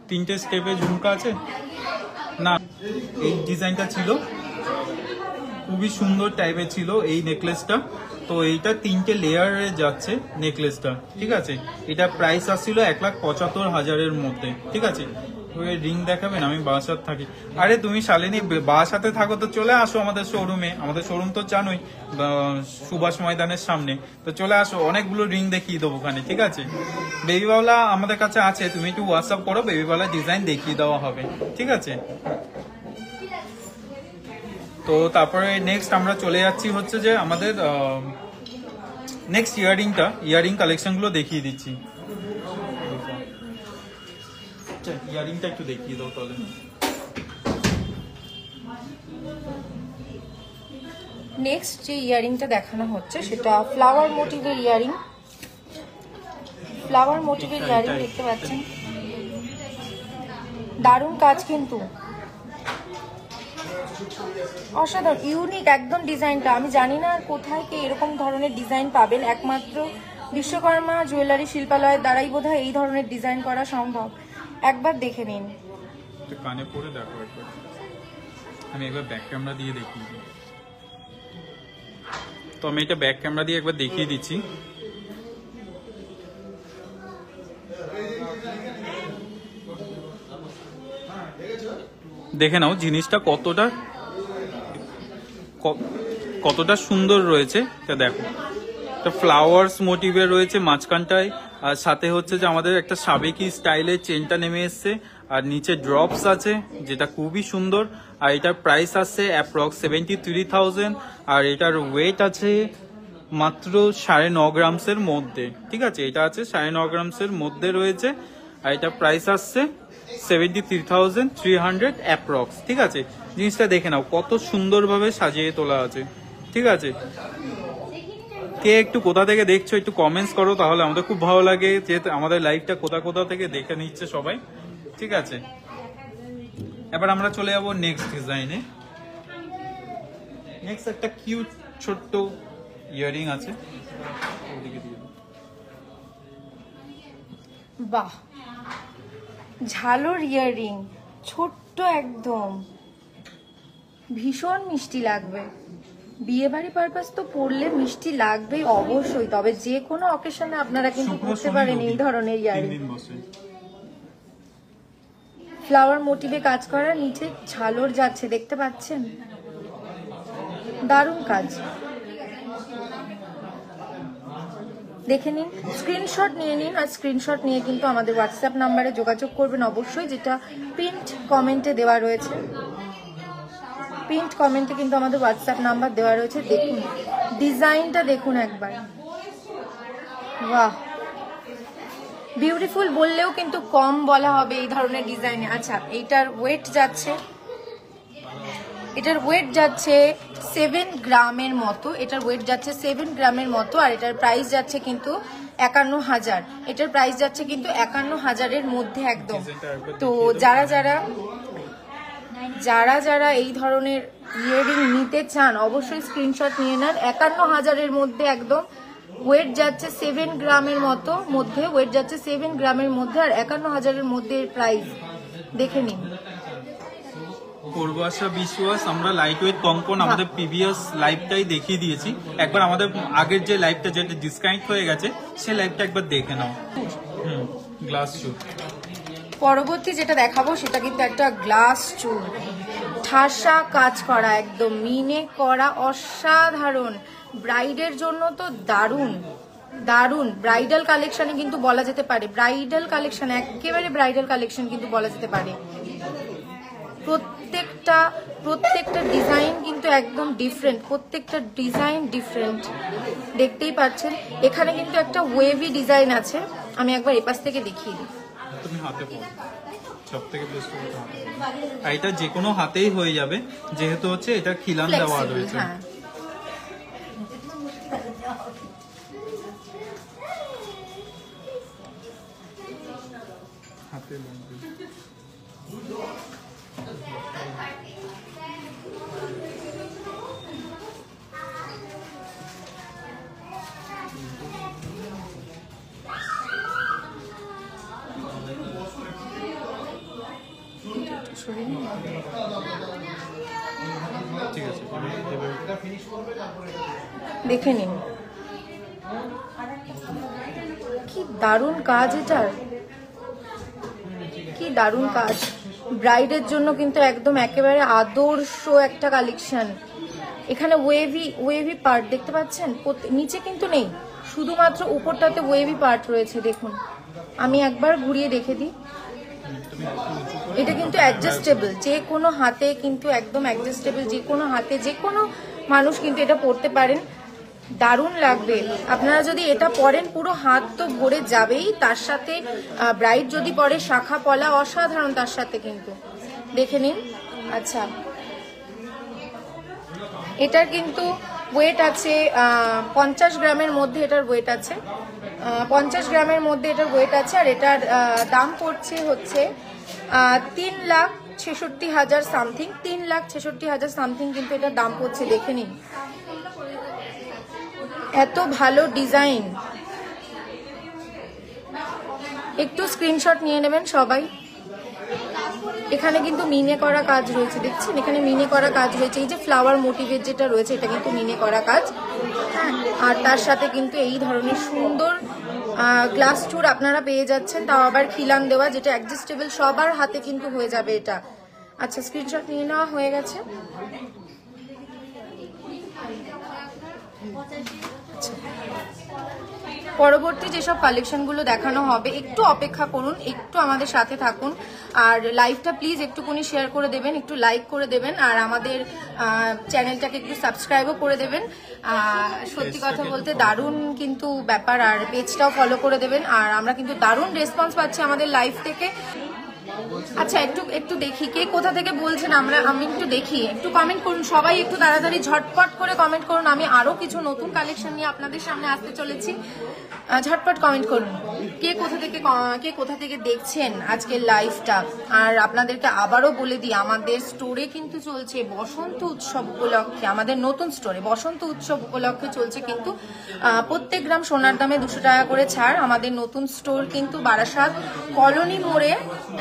3টে স্টেপে ঝুমকা আছে না? এই ডিজাইনটা ছিল, খুবই সুন্দর টাইপের ছিল এই নেকলেসটা। তো এইটা 3টে লেয়ারে যাচ্ছে নেকলেসটা, ঠিক আছে? এটা প্রাইস আসছিল 1,75,000-এর মধ্যে, ঠিক আছে? রিং দেখাবেন? আমি বাসাতে থাকি। আরে তুমি শালিনী বাসাতে থাকো তো চলে আসো আমাদের শোরুমে, আমাদের শোরুম তো জানোই সুভাষ ময়দানের সামনে, তো চলে আসো, অনেকগুলো রিং দেখিয়ে দেবো ওখানে, ঠিক আছে? বেবিবালা আমাদের কাছে আছে, তুমি একটু হোয়াটসঅ্যাপ করো, বেবিবালা ডিজাইন দেখিয়ে দেওয়া হবে, ঠিক আছে? তো তারপরে নেক্সট আমরা চলে যাচ্ছি হচ্ছে যে আমাদের নেক্সট ইয়ারিং কালেকশনগুলো দেখিয়ে দিচ্ছি। ইয়ারিংটা একটু দেখিয়ে দাও তাহলে। নেক্সট যে ইয়ারিংটা দেখানো হচ্ছে সেটা ফ্লাওয়ার মোটিভের ইয়ারিং। দেখতে পাচ্ছেন, দারুণ কাজ কিন্তু, অসাধারণ ইউনিক একদম ডিজাইনটা। আমি জানি না কোথায় কি এরকম ধরনের ডিজাইন পাবেন, একমাত্র বিশ্বকর্মা জুয়েলারি শিল্পালয়ের দ্বারাই বোধহয় এই ধরনের ডিজাইন করা সম্ভব। একবার দেখে নিন, কানে পরে দেখো একবার। আমি একবার ব্যাক ক্যামেরা দিয়ে দেখিয়ে দিই। তো আমি এটা ব্যাক ক্যামেরা দিয়ে একবার দেখিয়ে দিচ্ছি। দেখে নাও জিনিসটা কতটা সুন্দর রয়েছে। এটা দেখো, একটা ফ্লাওয়ার্স মোটিভের রয়েছে মাঝখানটায়, আর সাথে হচ্ছে যে আমাদের একটা সাবেকি স্টাইলে চেনটা নেমে এসছে, আর নিচে ড্রপস আছে যেটা খুবই সুন্দর। আর এটার প্রাইস আসছে অ্যাপ্রক্স 73,000, আর এটার ওয়েট আছে মাত্র 9.5 গ্রামসের মধ্যে, ঠিক আছে? এটা আছে 9.5 গ্রামসের মধ্যে রয়েছে, আর এটা প্রাইস আসছে 73,300 অ্যাপ্রক্স, ঠিক আছে? জিনিসটা দেখে নাও কত সুন্দরভাবে সাজিয়ে তোলা আছে, ঠিক আছে? কে একটু কোথা থেকে দেখছো একটু কমেন্টস করো, তাহলে আমাদের খুব ভালো লাগে যে আমাদের লাইভটা কোথা থেকে দেখে নিচ্ছে সবাই, ঠিক আছে? এবার আমরা চলে যাবো নেক্সট ডিজাইনে। নেক্সট একটা কিউট ছোট্ট ইয়ারিং আছে, বাহ, ঝালোর ইয়ারিং, ছোট্ট একদম, ভীষণ মিষ্টি লাগবে। বিয়ে বাড়ি পারপাস তো পরলে মিষ্টি লাগবেই অবশ্যই, তবে যে কোনো অকেশনে আপনারা কিন্তু করতে পারেন এই ধরনের ইয়ারিং। ফ্লাওয়ার মোটিভে কাজ করা, নিচে ঝালর যাচ্ছে, দেখতে পাচ্ছেন? দারুণ কাজ। দেখে নিন, স্ক্রিনশট নিয়ে নিন, আর স্ক্রিনশট নিয়ে কিন্তু আমাদের হোয়াটসঅ্যাপ নাম্বারে যোগাযোগ করবেন অবশ্যই, যেটা পিন্ট কমেন্টে দেওয়া রয়েছে। পিন্ট কমেন্টে কিন্তু আমাদের হোয়াটসঅ্যাপ নাম্বার দেওয়া রয়েছে। দেখুন ডিজাইনটা, দেখুন একবার, বাহ, বিউটিফুল বললেও কিন্তু কম বলা হবে এই ধরনের ডিজাইনে। আচ্ছা, এটার ওয়েট যাচ্ছে 7 গ্রামের মতো, এটার ওয়েট যাচ্ছে 7 গ্রামের মতো, আর এটার প্রাইস যাচ্ছে কিন্তু 51,000। এটার প্রাইস যাচ্ছে কিন্তু 51,000-এর মধ্যে একদম। তো যারা এই ধরনের ইয়াররিং নিতে চান অবশ্যই স্ক্রিনশট নিয়ে নেন। 51,000-এর মধ্যে একদম, ওয়েট যাচ্ছে 7 গ্রামের মতো মধ্যে, ওয়েট যাচ্ছে 7 গ্রামের মধ্যে, আর 51,000-এর মধ্যে প্রাইস দেখে নিন। পূর্বাশা বিশ্বাস, আমরা লাইট ওয়েট কঙ্কন আমাদের প্রিভিয়াস লাইভটাই দেখিয়ে দিয়েছি। একবার আমাদের আগের যে লাইভটা যেটা ডিসকানেক্ট হয়ে গেছে সেই লাইভটা একবার দেখে নাও। গ্লাস চুল। পরবর্তী যেটা দেখাবো সেটা কিন্তু একটা গ্লাস চুল, ঠাসা কাজ করা, একদম মিনে করা, অসাধারণ। ব্রাইডের জন্য তো দারুণ দারুণ ব্রাইডাল কালেকশনে কিন্তু বলা যেতে পারে, ব্রাইডাল কালেকশন, একেবারে ব্রাইডাল কালেকশন কিন্তু বলা যেতে পারে। প্রত্যেকটা ডিজাইন কিন্তু একদম ডিফারেন্ট, প্রত্যেকটা ডিজাইন ডিফারেন্ট, দেখতেই পাচ্ছেন। এখানে কিন্তু একটা ওয়েভি ডিজাইন আছে, আমি একবার এপাশ থেকে দেখিয়ে দিই। তুমি হাতে পড়ো, সব থেকে বেস্ট আর এটা যে কোনো হাতেই হয়ে যাবে, যেহেতু হচ্ছে এটা খিলান দেওয়া রয়েছে। হ্যাঁ, হাতে ঠিক আছে, দেখে নিন কি দারুণ কাজ, এটার কি দারুণ কাজ। ব্রাইডের জন্য কিন্তু একদম একেবারে আদর্শ একটা কালেকশন। এখানে ওয়েভি পার্ট দেখতে পাচ্ছেন, নিচে কিন্তু নেই, শুধুমাত্র উপরটাতে ওয়েভি পার্ট রয়েছে। দেখুন, আমি একবার ঘুরিয়ে দেখে দিই। এটা কিন্তু অ্যাডজাস্টেবল, যে কোনো হাতে কিন্তু একদম অ্যাডজাস্টেবল, যে কোনো হাতে যে কোনো মানুষ কিন্তু এটা পরতে পারেন, দারুণ লাগবে। আপনারা যদি এটা পরেন পুরো হাত তো ভরে যাবেই, তার সাথে ব্রাইড যদি পরে শাখা পলা, অসাধারণ তার সাথে কিন্তু, দেখে নিন। আচ্ছা, এটার কিন্তু ওয়েট আছে 50 গ্রামের মধ্যে, এটার ওয়েট আছে 50 গ্রামের মধ্যে এটার ওয়েট আছে, আর এটার দাম পড়ছে হচ্ছে 3,66,000 সামথিং, 3,66,000 সামথিং কিন্তু এটার দাম পড়ছে। দেখে নিন, এত ভালো ডিজাইন, একটু স্ক্রিনশট নিয়ে নেবেন সবাই। এখানে কিন্তু মিনে করা কাজ রয়েছে, দেখছেন এখানে মিনে করা কাজ রয়েছে, এই যে ফ্লাওয়ার মোটিভের যেটা রয়েছে এটা কিন্তু মিনে করা কাজ। আর তার সাথে কিন্তু এই ধরনের সুন্দর গ্লাস চুর আপনারা পেয়ে যাচ্ছেন, তাও আবার খিলান দেওয়া, যেটা অ্যাডজাস্টেবল, সবার হাতে কিন্তু হয়ে যাবে এটা। আচ্ছা, স্ক্রিনশট নিয়ে নেওয়া হয়ে গেছে। পরবর্তী যেসব কালেকশনগুলো দেখানো হবে একটু অপেক্ষা করুন, একটু আমাদের সাথে থাকুন, আর লাইভটা প্লিজ একটুখানি শেয়ার করে দেবেন, একটু লাইক করে দেবেন, আর আমাদের চ্যানেলটাকে একটু সাবস্ক্রাইবও করে দেবেন। সত্যি কথা বলতে দারুণ কিন্তু ব্যাপার, আর পেজটাও ফলো করে দেবেন, আর আমরা কিন্তু দারুণ রেসপন্স পাচ্ছি আমাদের লাইভ থেকে। আচ্ছা, একটু দেখি কে কোথা থেকে বলছেন, আমি একটু দেখি, একটু কমেন্ট করুন সবাই, একটু তাড়াতাড়ি ঝটপট করে কমেন্ট করুন। আমি আরো কিছু নতুন কালেকশন নিয়ে আপনাদের সামনে আসতে চলেছি, ঝটপট কমেন্ট করুন কে কোথা থেকে দেখছেন আজকের লাইভটা। আর আপনাদেরকে আবারও বলে দিই, আমাদের স্টোরে কিন্তু চলছে বসন্ত উৎসব উপলক্ষে, আমাদের নতুন স্টোরে বসন্ত উৎসব উপলক্ষে চলছে কিন্তু প্রত্যেক গ্রাম সোনার দামে 200 টাকা করে ছাড়। আমাদের নতুন স্টোর কিন্তু বারাসাত কলোনি মোড়ে,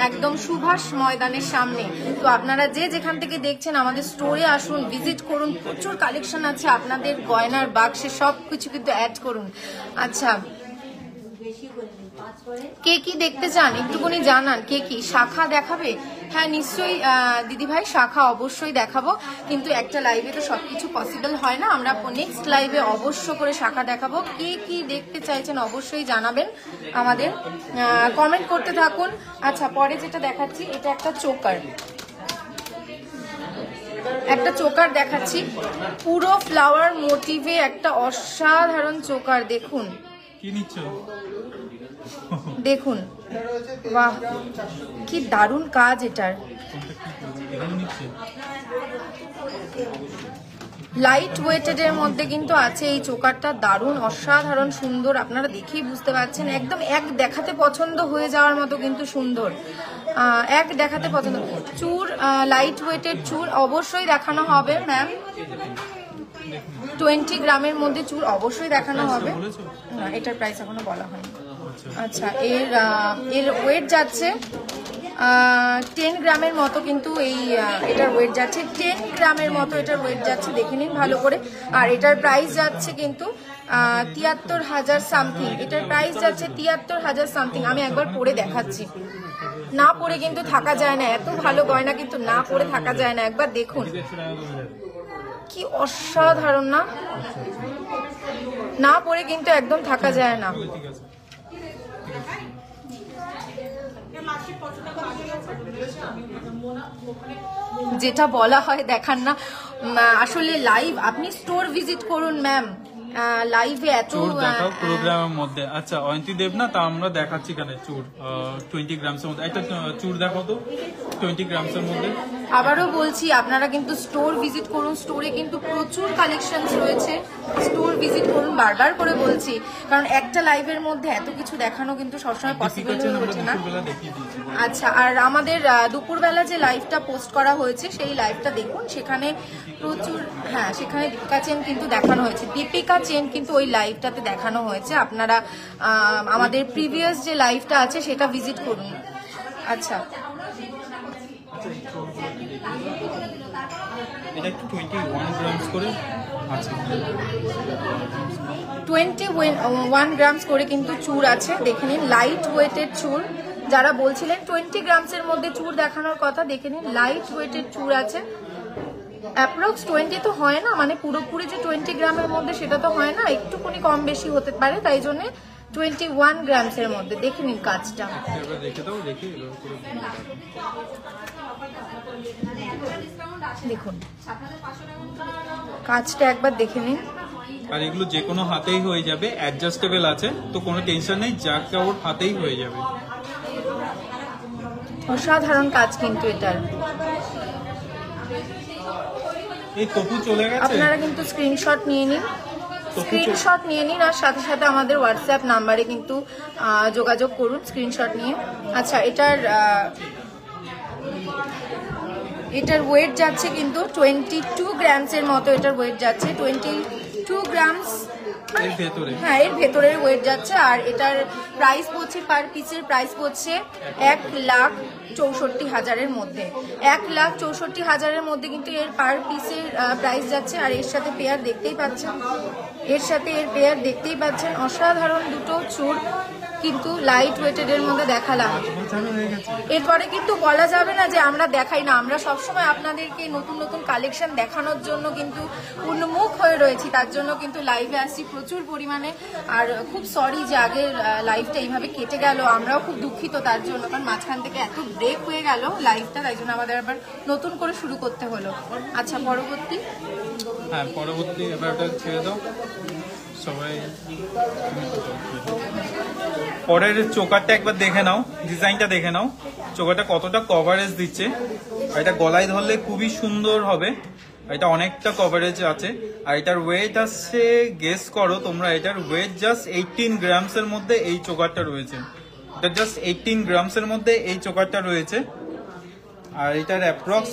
একদম সুভাষ ময়দানের সামনে। তো আপনারা যে যেখান থেকে দেখছেন আমাদের স্টোরে আসুন, ভিজিট করুন, প্রচুর কালেকশন আছে, আপনাদের গয়নার বাক্সে সবকিছু কিন্তু অ্যাড করুন। আচ্ছা, কে কি দেখতে চান একটুখানি জানান, কে কি শাখা দেখাবে? হ্যাঁ নিশ্চয়ই দিদি ভাই, শাখা অবশ্যই দেখাবো, কিন্তু একটা লাইভে তো সবকিছু পসিবল হয় না, আমরা নেক্সট লাইভে অবশ্য করে শাখা দেখাবো। কে কি দেখতে চাইছেন অবশ্যই জানাবেন, আমাদের কমেন্ট করতে থাকুন। আচ্ছা, পরে যেটা দেখাচ্ছি এটা একটা চোকার দেখাচ্ছি, পুরো ফ্লাওয়ার মোটিভে একটা অসাধারণ চোকার। দেখুন কি নিচ্ছ? দেখুন, বাহ কি দারুণ কাজ এটার। লাইট ওয়েটেড এর মধ্যে কিন্তু আছে এই চোকারটা, দারুণ অসাধারণ সুন্দর, আপনারা দেখেই বুঝতে পারছেন, একদম এক দেখাতে পছন্দ হয়ে যাওয়ার মতো কিন্তু সুন্দর, এক দেখাতে পছন্দ। চুর লাইট ওয়েটেড চুর অবশ্যই দেখানো হবে ম্যাম, 20 গ্রামের মধ্যে চুর অবশ্যই দেখানো হবে। না, এটার প্রাইস এখনো বলা হয়নি। আচ্ছা, এর ওয়েট যাচ্ছে 10 গ্রামের মতো, কিন্তু এটার ওয়েট যাচ্ছে 10 গ্রামের মতো, এটার ওয়েট যাচ্ছে, দেখে নিন ভালো করে। আর এটার প্রাইস যাচ্ছে কিন্তু 73,000 সামথিং, এটার প্রাইস যাচ্ছে 73,000 সামথিং। আমি একবার পরে দেখাচ্ছি, না পরে কিন্তু থাকা যায় না, এত ভালো গয়না কিন্তু না পরে থাকা যায় না, একবার দেখুন কি অসাধারণ না, না পরে কিন্তু একদম থাকা যায় না। যেটা বলা হয় দেখান না, আসলে লাইভ আপনি স্টোর ভিজিট করুন ম্যাম, লাইভে এত চুর দেখাও প্রোগ্রামের মধ্যে। আচ্ছা অয়ন্তী দেব না, তা আমরা দেখাচ্ছি এখানে চুর 20 গ্রামসের মধ্যে, একটা চুর দেখো তো 20 গ্রামসের মধ্যে। আবারও বলছি আপনারা কিন্তু স্টোর ভিজিট করুন, স্টোরে কিন্তু প্রচুর কালেকশনস রয়েছে, স্টোর ভিজিট করুন, বারবার করে বলছি, কারণ একটা লাইভের মধ্যে এত কিছু দেখানো কিন্তু সবসময় পসিবল হয়ে ওঠে না। আচ্ছা, আর আমাদের দুপুরবেলা যে লাইভটা পোস্ট করা হয়েছে সেই লাইভটা দেখুন, সেখানে প্রচুর, হ্যাঁ সেখানে দীপিকা চেন কিন্তু দেখানো হয়েছে, দীপিকা চেন কিন্তু ওই লাইভটাতে দেখানো হয়েছে, আপনারা আমাদের প্রিভিয়াস যে লাইভটা আছে সেটা ভিজিট করুন। আচ্ছা, এটা একটু 21 গ্রামস করে আছে, 21 গ্রামস করে কিন্তু চুর আছে, দেখে নিন লাইট ওয়েটেড চুর। যারা বলছিলেন 20 গ্রামসের মধ্যে চুর দেখানোর কথা, দেখে নিন লাইট ওয়েটেড চুর আছে, অ্যাপ্রক্স 20 তো হয় না, মানে পুরোপুরি যে 20 গ্রামের মধ্যে সেটা তো হয় না, একটুখানি কম বেশি হতে পারে, তাই জন্য 21 গ্রামসের মধ্যে। দেখে নিন কাজটা, দেখুন কাজটা একবার দেখে নিন। আর এগুলো যে কোনো হাতেই হয়ে যাবে, অ্যাডজাস্টেবল আছে, তো কোনো টেনশন নেই, যা কারোর হাতেই হয়ে যাবে। অসাধারণ কাজ কিন্তু এটার। এই তপু চলে গেছে, আপনারা কিন্তু স্ক্রিনশট নিয়ে নিন, স্ক্রিনশট নিয়ে নিন, আর সাথে সাথে আমাদের হোয়াটসঅ্যাপ নাম্বারে কিন্তু যোগাযোগ করুন স্ক্রিনশট নিয়ে। আচ্ছা, এটার ওয়েট যাচ্ছে কিন্তু 22 গ্রামসের মতো, এটার ওয়েট যাচ্ছে 22 গ্রামস, এর ভেতরে, হ্যাঁ এর ভেতরের ওয়েট যাচ্ছে। আর এটার প্রাইস পড়ছে, পার পিসের প্রাইস পড়ছে 1,64,000-এর মধ্যে, 1,64,000-এর মধ্যে কিন্তু এর পার পিসের প্রাইস যাচ্ছে। আর এর সাথে পেয়ার দেখতেই পাচ্ছেন, এর সাথে এর পেয়ার দেখতেই পাচ্ছেন, অসাধারণ দুটো চুর কিন্তু লাইট ওয়েটেড এর মধ্যে দেখালাম। এরপরে কিন্তু বলা যাবে না যে আমরা দেখাই না, আমরা সবসময় আপনাদেরকে নতুন নতুন কালেকশন দেখানোর জন্য কিন্তু উন্মুখ হয়ে রয়েছি, তার জন্য কিন্তু লাইভে আসছি প্রচুর পরিমাণে। আর খুব সরি যে আগের লাইভটা এইভাবে কেটে গেল, আমরাও খুব দুঃখিত তার জন্য, কারণ মাঝখান থেকে এত ব্রেক হয়ে গেল লাইভটা, তাই জন্য আমাদের আবার নতুন করে শুরু করতে হলো। আচ্ছা, পরবর্তী, হ্যাঁ পরবর্তী এবার ছেড়ে দাও সবাই। পরের চোকারটা একবার দেখে নাও, ডিজাইনটা দেখে নাও, চোকারটা কতটা কভারেজ দিচ্ছে। এটা গলায় ধরলে খুবই সুন্দর হবে, এটা অনেকটা কভারেজ আছে। আর এটার ওয়েট আসছে, গেস করো তোমরা, এটার ওয়েট জাস্ট 18 গ্রামসের মধ্যে এই চোকারটা রয়েছে, এটা জাস্ট 18 গ্রামসের মধ্যে এই চোকারটা রয়েছে। আর এটার অ্যাপ্রক্স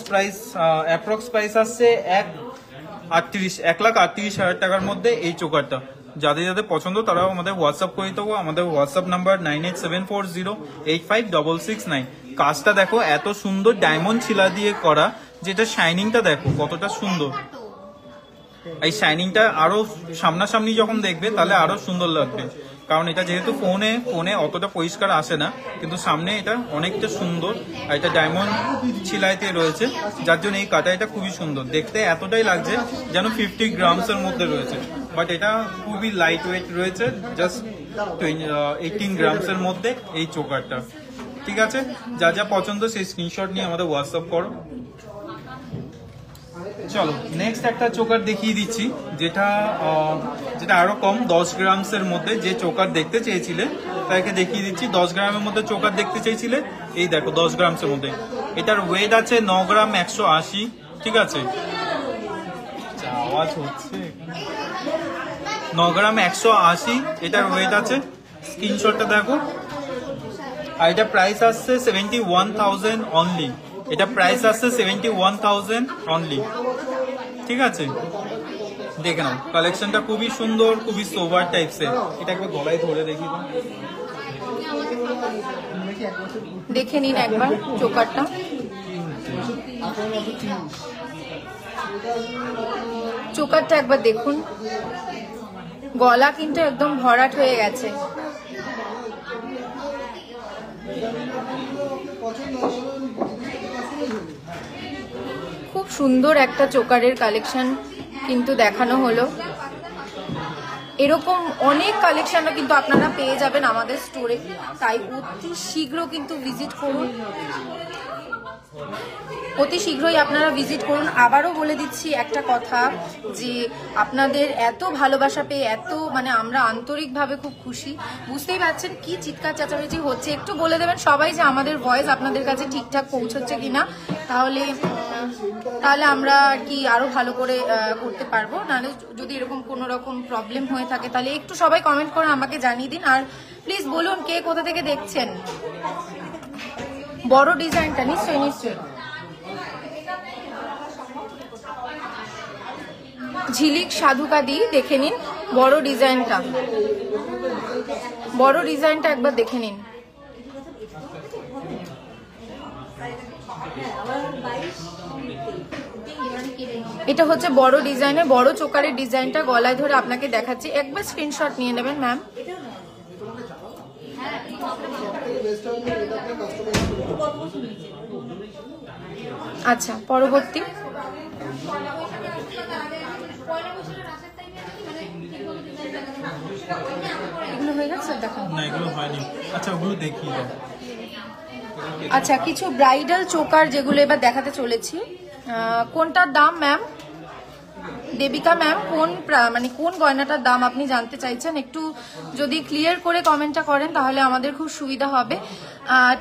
প্রাইস আসছে 1,38,000 টাকার মধ্যে এই চোকারটা। যাদের যাদের পছন্দ তারাও আমাদের হোয়াটসঅ্যাপ করে দেবো, আমাদের হোয়াটসঅ্যাপ নাম্বার 9874085669। কাজটা দেখো, এত সুন্দর ডায়মন্ড ছিলা দিয়ে করা, যেটা শাইনিংটা দেখো কতটা সুন্দর। এই শাইনিংটা আরো সামনাসামনি যখন দেখবে তাহলে আরো সুন্দর লাগবে, কারণ এটা যেহেতু ফোনে অতটা পরিষ্কার আসে না, কিন্তু সামনে এটা অনেকটা সুন্দর। আর এটা ডায়মন্ড ছিলাইতে রয়েছে, যার জন্য এই কাটাইটা খুবই সুন্দর দেখতে, এতটাই লাগছে যেন 50 গ্রামসের মধ্যে রয়েছে, বাট এটা খুবই লাইট ওয়েট রয়েছে, জাস্ট 18 গ্রামসের মধ্যে এই চোকারটা। ঠিক আছে, যা যা পছন্দ সেই স্ক্রিনশট নিয়ে আমাদের হোয়াটসঅ্যাপ করো। চলো নেক্সট একটা চোকার দেখিয়ে দিচ্ছি, যেটা আরো কম 10 গ্রামসের মধ্যে, যে চোকার দেখতে চেয়েছিলে তাকে দেখিয়ে দিচ্ছি। 10 গ্রামের মধ্যে চোকার দেখতে চাইছিলে, এই দেখো 10 গ্রামসের মধ্যে। এটার ওয়েট আছে 9 গ্রাম 180, ঠিক আছে? আওয়াজ হচ্ছে, 9 গ্রাম 180 এটার ওয়েট আছে। স্ক্রিনশটটা দেখো। আর এটা প্রাইস আসছে 71,000 অনলি। এটা প্রাইস আসছে 71,000 অনলি, ঠিক আছে? দেখে নাও, কালেকশনটা খুবই সুন্দর, খুবই সোভার টাইপসের। এটা একবার গলায় ধরে দেখি তো। দেখে নিন একবার চোকারটা। চোকারটা একবার দেখুন, গলা কিন্তু একদম ভরাট হয়ে গেছে। খুব সুন্দর একটা চোকারের কালেকশন কিন্তু দেখানো হলো। এরকম অনেক কালেকশনও কিন্তু আপনারা পেয়ে যাবেন আমাদের স্টোরে, তাই অতি শীঘ্র কিন্তু ভিজিট করুন, অতি শীঘ্রই আপনারা ভিজিট করুন। আবারও বলে দিচ্ছি একটা কথা, যে আপনাদের এত ভালোবাসা পেয়ে এত মানে আমরা আন্তরিকভাবে খুব খুশি। বুঝতেই পারছেন কি চিৎকার চেঁচামেচি হচ্ছে, একটু বলে দেবেন সবাই যে আমাদের ভয়েস আপনাদের কাছে ঠিকঠাক পৌঁছচ্ছে কিনা, তাহলে আমরা আর কি আরো ভালো করে করতে পারবো। নাহলে যদি এরকম কোনো রকম প্রবলেম হয়ে থাকে তাহলে একটু সবাই কমেন্ট করে আমাকে জানিয়ে দিন। আর প্লিজ বলুন কে কোথা থেকে দেখছেন। বড় ডিজাইনটা নিশ্চয়ই নিশ্চয়ই ঝিলিক সাধুকাদি, দেখে নিন বড় ডিজাইনটা, বড় ডিজাইনটা একবার দেখে নিন। এটা হচ্ছে বড় ডিজাইনের, বড় চোকারের ডিজাইনটা গলায় ধরে আপনাকে দেখাচ্ছি, একবার স্ক্রিনশট নিয়ে নেবেন ম্যাম। আচ্ছা, পরবর্তী এগুলো হয়ে গেছে, দেখো না এগুলো হয়নি। আচ্ছা ওগুলো দেখিয়ে দাও। আচ্ছা, কিছু ব্রাইডাল চোকার যেগুলো এবার দেখাতে চলেছি। কোনটার দাম ম্যাম? দেবিকা ম্যাম, কোন গয়নাটার দাম আপনি জানতে চাইছেন? একটু যদি ক্লিয়ার করে কমেন্টটা করেন তাহলে আমাদের খুব সুবিধা হবে।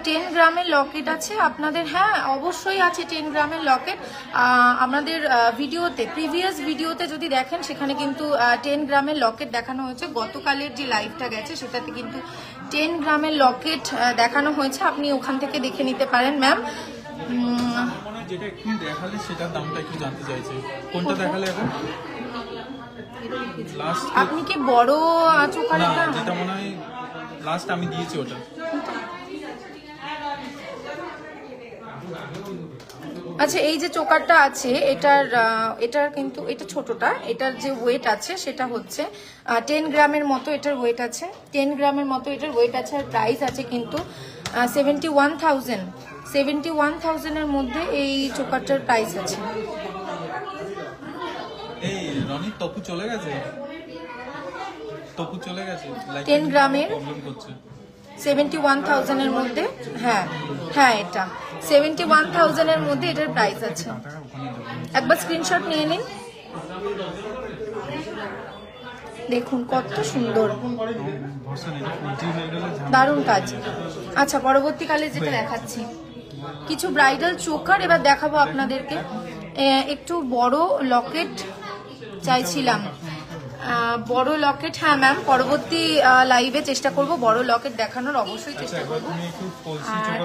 10 গ্রামের লকেট আছে আপনাদের? হ্যাঁ অবশ্যই আছে 10 গ্রামের লকেট। আমাদের ভিডিওতে, প্রিভিয়াস ভিডিওতে যদি দেখেন সেখানে কিন্তু 10 গ্রামের লকেট দেখানো হয়েছে। গতকালের যে লাইভটা গেছে সেটাতে কিন্তু 10 গ্রামের লকেট দেখানো হয়েছে, আপনি ওখান থেকে দেখে নিতে পারেন ম্যাম। যেটা একটু দেখালে সেটার দামটা একটু জানতে চাইছি, কোনটা দেখালে এখন লাস্ট? আপনি কি বড় চোকারের দাম? যেটা মনে হয় লাস্ট আমি দিয়েছি ওটা। আচ্ছা, এই যে চোকারটা আছে এটার কিন্তু এটা ছোটটা, এটার যে ওয়েট আছে সেটা হচ্ছে 10 গ্রামের মতো এটার ওয়েট আছে, 10 গ্রামের মতো এটার ওয়েট আছে। আর প্রাইস আছে কিন্তু 71,000 এর মধ্যে এই চোকারটার প্রাইস আছে। এই রনি তপু চলে গেছে, 10 গ্রামের প্রবলেম করছে। 71,000 এর মধ্যে, হ্যাঁ এটা 71,000 এর মধ্যে এটার প্রাইস আছে। একবার স্ক্রিনশট নিয়ে নিন, দেখুন কত সুন্দর, দারুণ কাজ। আচ্ছা, পরবর্তীকালে যেটা দেখাচ্ছি কিছু ব্রাইডাল চোকার এবার দেখাবো আপনাদেরকে। একটু বড় লকেট চাইছিলাম, বড় লকেট। হ্যাঁ ম্যাম, পরবর্তী লাইভে চেষ্টা করব বড় লকেট দেখানোর, অবশ্যই চেষ্টা করব। আর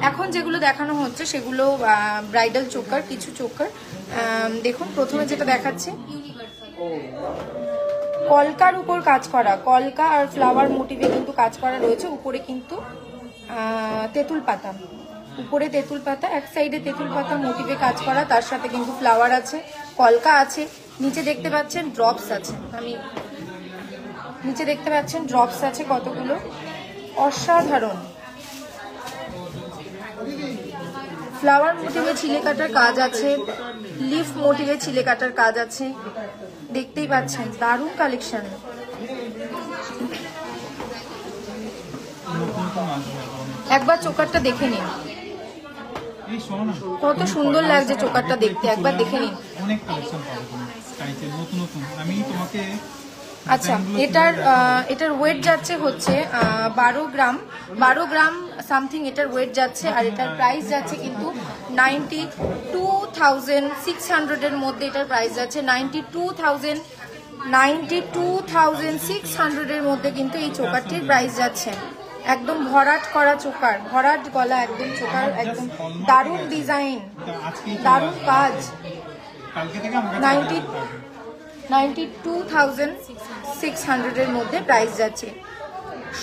এখন যেগুলো দেখানো হচ্ছে সেগুলো ব্রাইডাল চোকার, কিছু চোকার। দেখুন প্রথমে যেটা দেখাচ্ছি কলকার উপর কাজ করা, কলকা আর ফ্লাওয়ার মোটিভে কিন্তু কাজ করা রয়েছে। উপরে কিন্তু তেঁতুল পাতা, উপরে তেঁতুল পাতা, এক সাইডে তেঁতুল পাতা মোটিভে কাজ করা, তার সাথে কিন্তু ফ্লাওয়ার আছে, কলকা আছে। নিচে দেখতে পাচ্ছেন ড্রপস আছে, নিচে দেখতে পাচ্ছেন ড্রপস আছে কতগুলো, অসাধারণ। ফ্লাওয়ার মোটিভে ছিলে কাটার কাজ আছে, লিফ মোটিভে ছিলে কাটার কাজ আছে, দেখতেই পাচ্ছেন দারুণ কালেকশন। একবার চোকারটা দেখে নিন, কত সুন্দর লাগছে চোকারটা দেখতে, একবার দেখে নিন। অনেক কালেকশন পাবে তুমি স্কাইতে, নতুন নতুন। আমি তোমাকে আচ্ছা, এটার ওয়েট যাচ্ছে হচ্ছে 12 গ্রাম সামথিং এটার ওয়েট যাচ্ছে, আর এটার প্রাইস যাচ্ছে কিন্তু 92,600 এর মধ্যে এটার প্রাইস যাচ্ছে 92,600 এর মধ্যে কিন্তু এই চোকারটির প্রাইস যাচ্ছে। একদম ভরাট করা চোকার, ভরাট গলা, একদম চোকার, একদম দারুণ ডিজাইন, দারুণ কাজ। 92,600 এর মধ্যে প্রাইস যাচ্ছে।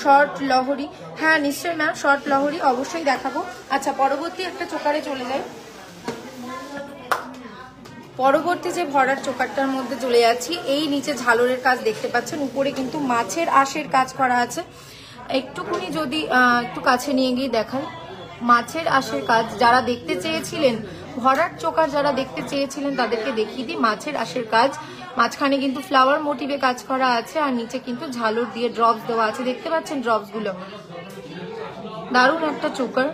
শর্ট লহরি, হ্যাঁ নিশ্চয়ই ম্যাম, শর্ট লহরি অবশ্যই দেখাবো। আচ্ছা, পরবর্তী একটা চোকারে চলে যাই। পরবর্তী যে ভরাট চোকারটার মধ্যে চলে যাচ্ছি, এই নিচে ঝালরের কাজ দেখতে পাচ্ছেন, উপরে কিন্তু মাছের আঁশের কাজ করা আছে। একটুকুনি যদি একটু কাছে নিয়ে গিয়ে দেখান, মাছের আঁশের কাজ যারা দেখতে চেয়েছিলেন, ভরাট চোকার যারা দেখতে চেয়েছিলেন তাদেরকে দেখিয়ে দিই। মাছের আঁশের কাজ, মাঝখানে কিন্তু ফ্লাওয়ার মোটিভে কাজ করা আছে, আর নিচে কিন্তু ঝালর দিয়ে ড্রপস দেওয়া আছে, দেখতে পাচ্ছেন ড্রপস গুলো। দারুণ একটা চোকার।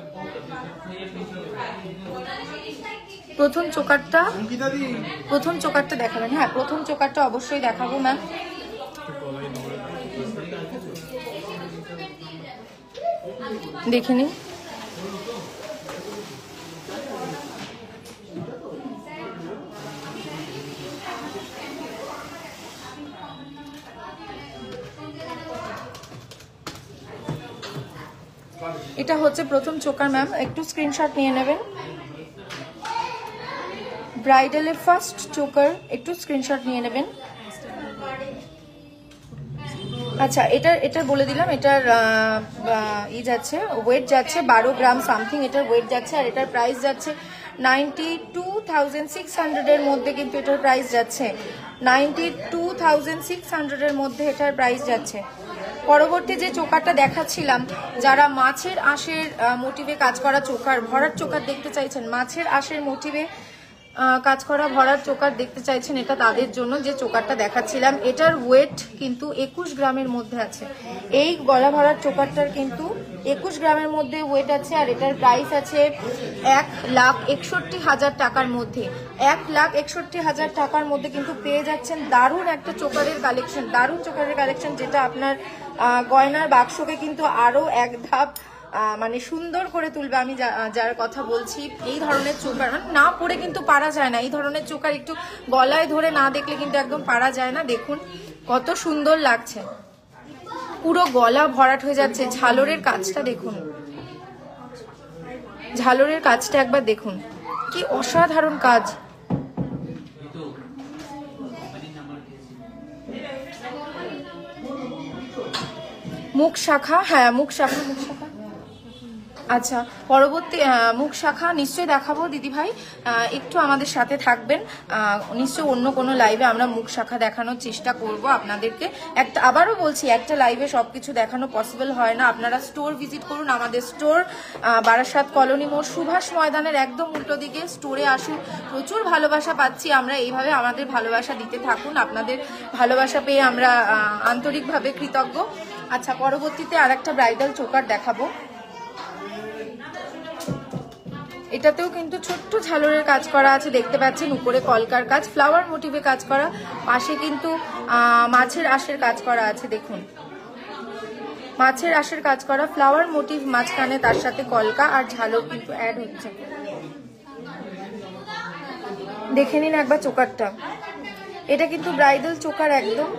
প্রথম চোকারটা দেখাবেন? হ্যাঁ, প্রথম চোকারটা অবশ্যই দেখাবো ম্যাম। দেখে নিন। এটা হচ্ছে প্রথম চোকার ম্যাম, একটু স্ক্রিনশট নিয়ে নেবেন। ব্রাইডালের ফার্স্ট চোকার, একটু স্ক্রিনশট নিয়ে নেবেন। আচ্ছা, এটার বলে দিলাম, এটার যাচ্ছে ওয়েট যাচ্ছে 12 গ্রাম সামথিং এটার ওয়েট যাচ্ছে, আর এটার প্রাইস যাচ্ছে 92,600 এর মধ্যে কিন্তু এটার প্রাইস যাচ্ছে 92,600 এর মধ্যে এটার প্রাইস যাচ্ছে। পরবর্তী যে চোকারটা দেখাচ্ছিলাম, যারা মাছের আঁশের মোটিভে কাজ করা চোকার, ভরাট চোকার দেখতে চাইছেন, মাছের আঁশের মোটিভে কাজ করা ভরাট চোকার দেখতে চাইছেন, এটা তাদের জন্য যে চোকারটা দেখাচ্ছিলাম। এটার ওয়েট কিন্তু 21 গ্রামের মধ্যে আছে। এই গলা ভরাট চোকারটার কিন্তু 21 গ্রামের মধ্যে ওয়েট আছে, আর এটার প্রাইস আছে 1,61,000 টাকার মধ্যে। 1,61,000 টাকার মধ্যে কিন্তু পেয়ে যাচ্ছেন দারুণ একটা চোকারের কালেকশন, দারুণ চোকারের কালেকশন, যেটা আপনার গয়নার বাক্সকে কিন্তু আরো এক ধাপ মানে সুন্দর করে তুলবে। আমি যার কথা বলছি, এই ধরনের চোকার মানে না পরে কিন্তু পারা যায় না। এই ধরনের চোকার একটু গলায় ধরে না দেখলে কিন্তু একদম পারা যায় না। দেখুন কত সুন্দর লাগছে, পুরো গলা ভরাট হয়ে যাচ্ছে। ঝালরের কাজটা দেখুন, ঝালরের কাজটা একবার দেখুন, কি অসাধারণ কাজ। মুখ শাখা, হ্যাঁ মুখ শাখা, মুখ শাখা। আচ্ছা, পরবর্তী মুখ শাখা নিশ্চয়ই দেখাবো দিদি ভাই, একটু আমাদের সাথে থাকবেন। নিশ্চয়ই অন্য কোনো লাইভে আমরা মুখ শাখা দেখানোর চেষ্টা করব আপনাদেরকে। আবারও বলছি, একটা লাইভে সবকিছু দেখানো পসিবল হয় না। আপনারা স্টোর ভিজিট করুন, আমাদের স্টোর বারাসাত কলোনি মোড়, সুভাষ ময়দানের একদম উল্টো দিকে। স্টোরে আসুন, প্রচুর ভালোবাসা পাচ্ছি আমরা, এইভাবে আমাদের ভালোবাসা দিতে থাকুন। আপনাদের ভালোবাসা পেয়ে আমরা আন্তরিকভাবে কৃতজ্ঞ। আচ্ছা, পরবর্তীতে আর একটা ব্রাইডাল চোকার দেখাবো। এটাতেও কিন্তু ছোট্ট ঝালরের কাজ করা আছে, দেখতে পাচ্ছেন, উপরে কলকার কাজ, ফ্লাওয়ার মোটিভে কাজ করা, পাশে কিন্তু মাছের আঁশের কাজ করা আছে। দেখুন মাছের আঁশের কাজ করা, ফ্লাওয়ার মোটিভ মাঝখানে, তার সাথে কলকা আর ঝালর কিন্তু অ্যাড হচ্ছে। দেখে নিন একবার চোকারটা। এটা কিন্তু ব্রাইডাল চোকার, একদম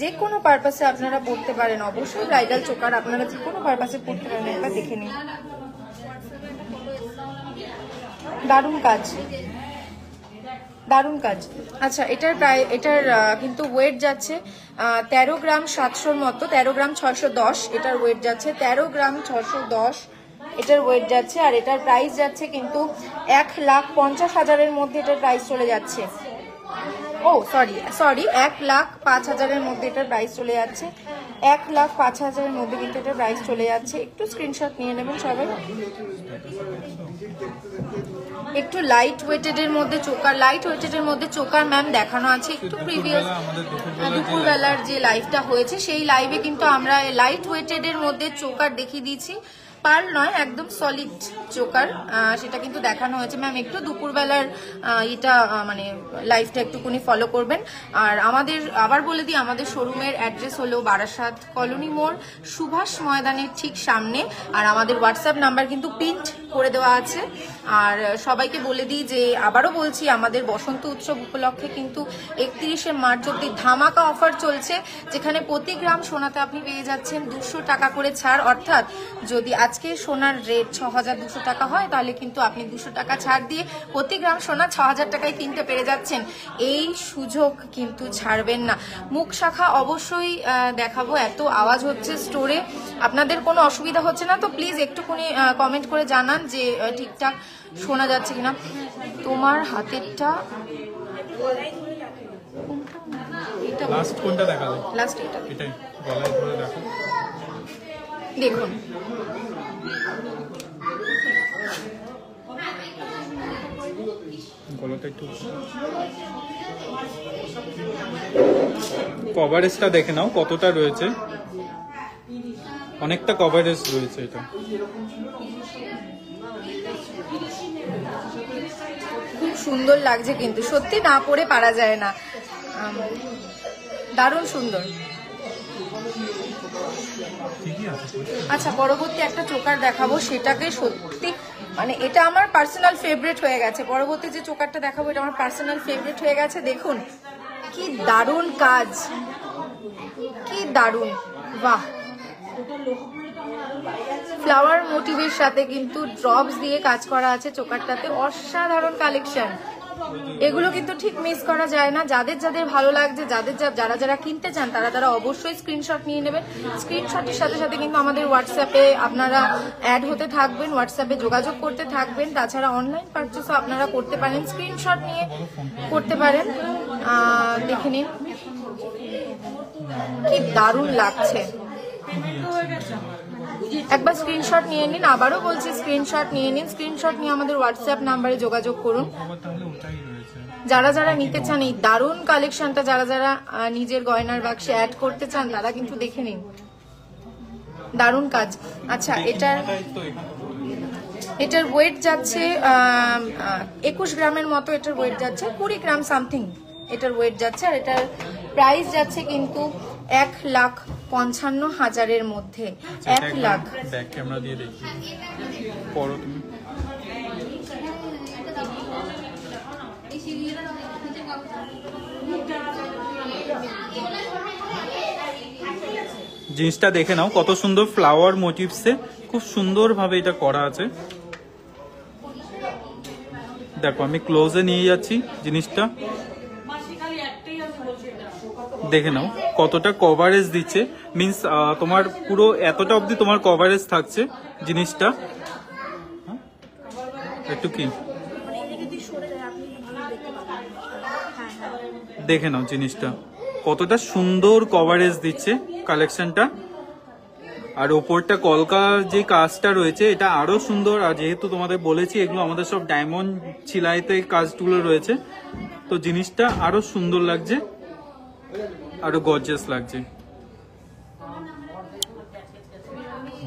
যে কোনো পারপাসে আপনারা পড়তে পারেন। অবশ্যই ব্রাইডাল চোকার আপনারা যে কোনো পারপাসে পড়তে পারেন, একবার দেখে নিন। দারুণ কাজ, দারুণ কাজ। আচ্ছা, এটার কিন্তু ওয়েট যাচ্ছে 13 গ্রাম 700 মতো, 13 গ্রাম 610 এটার ওয়েট যাচ্ছে, 13 গ্রাম 610 এটার ওয়েট যাচ্ছে। আর এটার প্রাইস যাচ্ছে কিন্তু 1,50,000 মধ্যে এটার প্রাইস চলে যাচ্ছে। ও সরি 1,05,000 মধ্যে এটার প্রাইস চলে যাচ্ছে। 1,05,000 মধ্যে কিন্তু এটার প্রাইস চলে যাচ্ছে। একটু স্ক্রিনশট নিয়ে নেবেন সবাই। একটু লাইট ওয়েটেড এর মধ্যে চোকার, লাইট ওয়েটেড এর মধ্যে চোকার ম্যাম দেখানো আছে। একটু প্রিভিয়াস দুপুরবেলার যে লাইভটা হয়েছে সেই লাইভে কিন্তু আমরা লাইট ওয়েটেড এর মধ্যে চোকার দেখিয়ে দিয়েছি। পার্ল নয়, একদম সলিড চোকার, সেটা কিন্তু দেখানো হয়েছে। ম্যাম একটু দুপুরবেলার এটা মানে লাইফটা একটুখানি ফলো করবেন। আর আমাদের আবার বলে দিই, আমাদের শোরুমের অ্যাড্রেস হলো বারাসাত কলোনি মোড়, সুভাষ ময়দানের ঠিক সামনে। আর আমাদের হোয়াটসঅ্যাপ নাম্বার কিন্তু প্রিন্ট করে দেওয়া আছে। আর সবাইকে বলে দিই যে, আবারও বলছি, আমাদের বসন্ত উৎসব উপলক্ষে কিন্তু 31শে মার্চ অব্দি ধামাকা অফার চলছে, যেখানে প্রতি গ্রাম সোনাতে আপনি পেয়ে যাচ্ছেন 200 টাকা করে ছাড়। অর্থাৎ যদি আজকে সোনার রেট 6200 টাকা হয়, তাহলে কিন্তু আপনি 200 টাকা ছাড় দিয়ে প্রতি গ্রাম সোনা 6000 টাকায় কিনতে পেরে যাচ্ছেন। এই সুযোগ কিন্তু ছাড়বেন না। মুখ শাখা অবশ্যই দেখাবো, এত আওয়াজ হচ্ছে স্টোরে, আপনাদের কোনো অসুবিধা হচ্ছে না তো প্লিজ একটুখানি কমেন্ট করে জানান যে ঠিকঠাক শোনা যাচ্ছে কিনা। তোমার হাতেরটা এটা লাস্ট কোনটা দেখালে? লাস্ট এটা এটাই গলায় ধরে দেখো। দেখুন, গলাটা একটু কভারেজটা দেখে নাও কতটা রয়েছে, অনেকটা কভারেজ রয়েছে এটা। খুব সুন্দর লাগছে কিন্তু, সত্যি না পরে পারা যায় না, দারুণ সুন্দর। আচ্ছা, পরবর্তী একটা চোকার দেখাবো, সেটাকে সত্যি মানে এটা আমার পার্সোনাল ফেভারিট হয়ে গেছে। পরবর্তী যে চোকারটা দেখাবো এটা আমার পার্সোনাল ফেভারিট হয়ে গেছে। দেখুন কি দারুণ কাজ, কি দারুণ, বাহ! ফ্লাওয়ার মোটিভের সাথে কিন্তু ড্রপস দিয়ে কাজ করা আছে চোকারটাতে, অসাধারণ কালেকশন। এগুলো কিন্তু ঠিক মিস করা যায় না। যাদের যাদের ভালো লাগছে, যারা যারা কিনতে চান, তারা অবশ্যই স্ক্রিনশট নিয়ে নেবেন। স্ক্রিনশটের সাথে সাথে কিন্তু আমাদের হোয়াটসঅ্যাপে আপনারা অ্যাড হতে থাকবেন, হোয়াটসঅ্যাপে যোগাযোগ করতে থাকবেন। তাছাড়া অনলাইন পারচেসও আপনারা করতে পারেন, স্ক্রিনশট নিয়ে করতে পারেন। দেখে নিন কি দারুণ লাগছে, একবার স্ক্রিনশট নিয়ে নিন। আবারও বলছি, স্ক্রিনশট নিয়ে নিন। স্ক্রিনশট নিয়ে আমাদের হোয়াটসঅ্যাপ নাম্বারে যোগাযোগ করুন। যারা যারা নিতে চান এই দারুণ কালেকশনটা, যারা যারা নিজের গয়নার বাক্সে অ্যাড করতে চান, তারা কিন্তু দেখে নিন, দারুণ কাজ। আচ্ছা, এটার ওয়েট যাচ্ছে 21 গ্রামের মতো, এটার ওয়েট যাচ্ছে 20 গ্রাম সামথিং এটার ওয়েট যাচ্ছে। আর এটার প্রাইস যাচ্ছে কিন্তু 1,55,000-এর মধ্যে। 1 লাখ। ব্যাক ক্যামেরা দিয়ে দেখি পরো তুমি। জিনিসটা দেখে নাও কত সুন্দর ফ্লাওয়ার মোটিভসে, খুব সুন্দর ভাবে এটা করা আছে। দেখো আমি ক্লোজে নিয়ে যাচ্ছি জিনিসটা, দেখে নাও কতটা কভারেজ দিচ্ছে। মিন্স তোমার পুরো এতটা অবধি তোমার কভারেজ থাকছে জিনিসটা। একটু কি দেখে নাও জিনিসটা কতটা সুন্দর কভারেজ দিচ্ছে কালেকশনটা। আর ওপরটা কলকার যে কাজটা রয়েছে এটা আরো সুন্দর। আর যেহেতু তোমাদের বলেছি এগুলো আমাদের সব ডায়মন্ড ছিলাইতে কাজগুলো রয়েছে, তো জিনিসটা আরো সুন্দর লাগছে, আরো গর্জিয়াস লাগছে।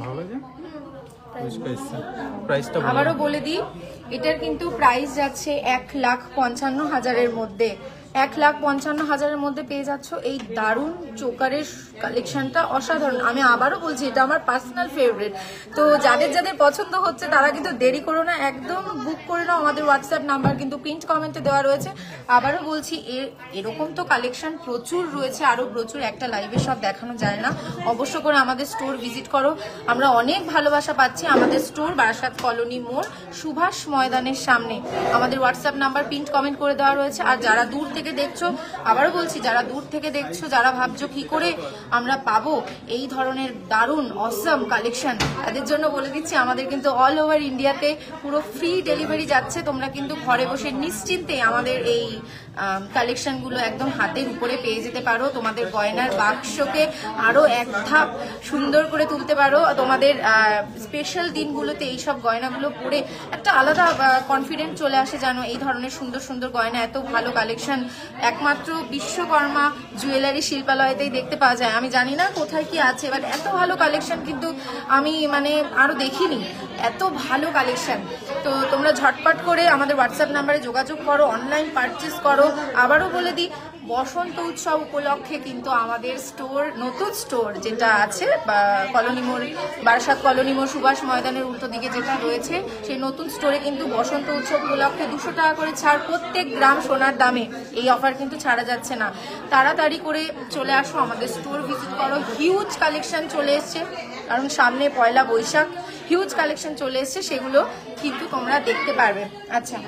ভালো লাগে। প্রাইসটা আবারও বলে দিই, এটার কিন্তু প্রাইস যাচ্ছে 1,55,000-এর মধ্যে। 1,55,000-এর মধ্যে পেয়ে যাচ্ছ এই দারুণ চোকারের কালেকশনটা, অসাধারণ। আমি আবারও বলছি, এটা আমার পার্সোনাল ফেভারিট। তো যাদের যাদের পছন্দ হচ্ছে তারা কিন্তু দেরি করো না, একদম বুক করে নাও। আমাদের হোয়াটসঅ্যাপ নাম্বার কিন্তু প্রিন্ট কমেন্টে দেওয়া রয়েছে। আবারও বলছি, এরকম তো কালেকশন প্রচুর রয়েছে, আরো প্রচুর, একটা লাইভে সব দেখানো যায় না। অবশ্য করে আমাদের স্টোর ভিজিট করো, আমরা অনেক ভালোবাসা পাচ্ছি। আমাদের স্টোর বারাসাত কলোনি মোড়, সুভাষ ময়দানের সামনে। আমাদের হোয়াটসঅ্যাপ নাম্বার প্রিন্ট কমেন্ট করে দেওয়া রয়েছে। আর যারা দূর থেকে দেখছো, আবারও বলছি, যারা দূর থেকে দেখছো, যারা ভাবছো কি করে আমরা পাবো এই ধরনের দারুণ অসম কালেকশন, তাদের জন্য বলে দিচ্ছি, আমাদের কিন্তু অল ওভার ইন্ডিয়াতে পুরো ফ্রি ডেলিভারি যাচ্ছে। তোমরা কিন্তু ঘরে বসে নিশ্চিন্তে আমাদের এই কালেকশনগুলো একদম হাতের উপরে পেয়ে যেতে পারো। তোমাদের গয়নার বাক্সকে আরো এক ধাপ সুন্দর করে তুলতে পারো। তোমাদের স্পেশাল দিনগুলোতে এইসব গয়নাগুলো পরে একটা আলাদা কনফিডেন্স চলে আসে, জানো। এই ধরনের সুন্দর সুন্দর গয়না, এত ভালো কালেকশন একমাত্র বিশ্বকর্মা জুয়েলারি শিল্পালয়তেই দেখতে পাওয়া যায়। আমি জানি না কোথায় কি আছে, বাট এত ভালো কালেকশন কিন্তু আমি মানে আরো দেখিনি, এত ভালো কালেকশন। তো তোমরা ঝটপট করে আমাদের হোয়াটসঅ্যাপ নাম্বারে যোগাযোগ করো, অনলাইন পারচেস করো। আবারও বলে দিই, বসন্ত উৎসব উপলক্ষে কিন্তু আমাদের স্টোর, নতুন স্টোর যেটা আছে কলোনি মোড়, বারাসাত কলোনি মোড় সুভাষ ময়দানের উল্টো দিকে যেটা রয়েছে, সেই নতুন স্টোরে কিন্তু বসন্ত উৎসব উপলক্ষে 200 টাকা করে ছাড় প্রত্যেক গ্রাম সোনার দামে। এই অফার কিন্তু ছাড়া যাচ্ছে না, তাড়াতাড়ি করে চলে আসো, আমাদের স্টোর ভিজিট করো। হিউজ কালেকশন চলে এসছে, কারণ সামনে পয়লা বৈশাখ, হিউজ কালেকশন চলে এসছে, সেগুলো কিন্তু তোমরা দেখতে পারবে। আচ্ছা,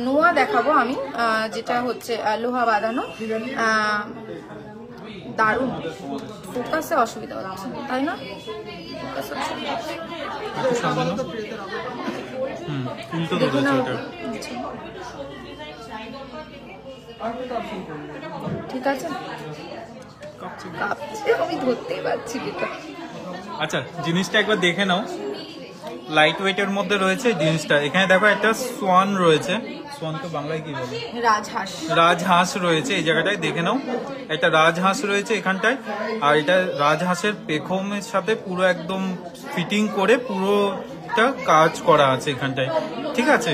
নোয়া দেখাবো আমি, যেটা হচ্ছে লোহা বাঁধানো, দারুণ। ফোকাসে অসুবিধা হচ্ছে তাই না? ঠিক আছে, আমি ধরতেই পারছি এটা। আচ্ছা, জিনিসটা একবার দেখে নাও, লাইট ওয়েটের মধ্যে রয়েছে জিনিসটা। এখানে দেখো একটা সোয়ান রয়েছে, সোয়ানকে বাংলায় কি বলে? রাজহাঁস। রাজহাঁস রয়েছে এই জায়গাটায়, দেখে নাও, একটা রাজহাঁস রয়েছে এখানটায়। আর এটা রাজহাঁসের পেখমের সাথে পুরো একদম ফিটিং করে পুরোটা কাজ করা আছে এখানটায়, ঠিক আছে?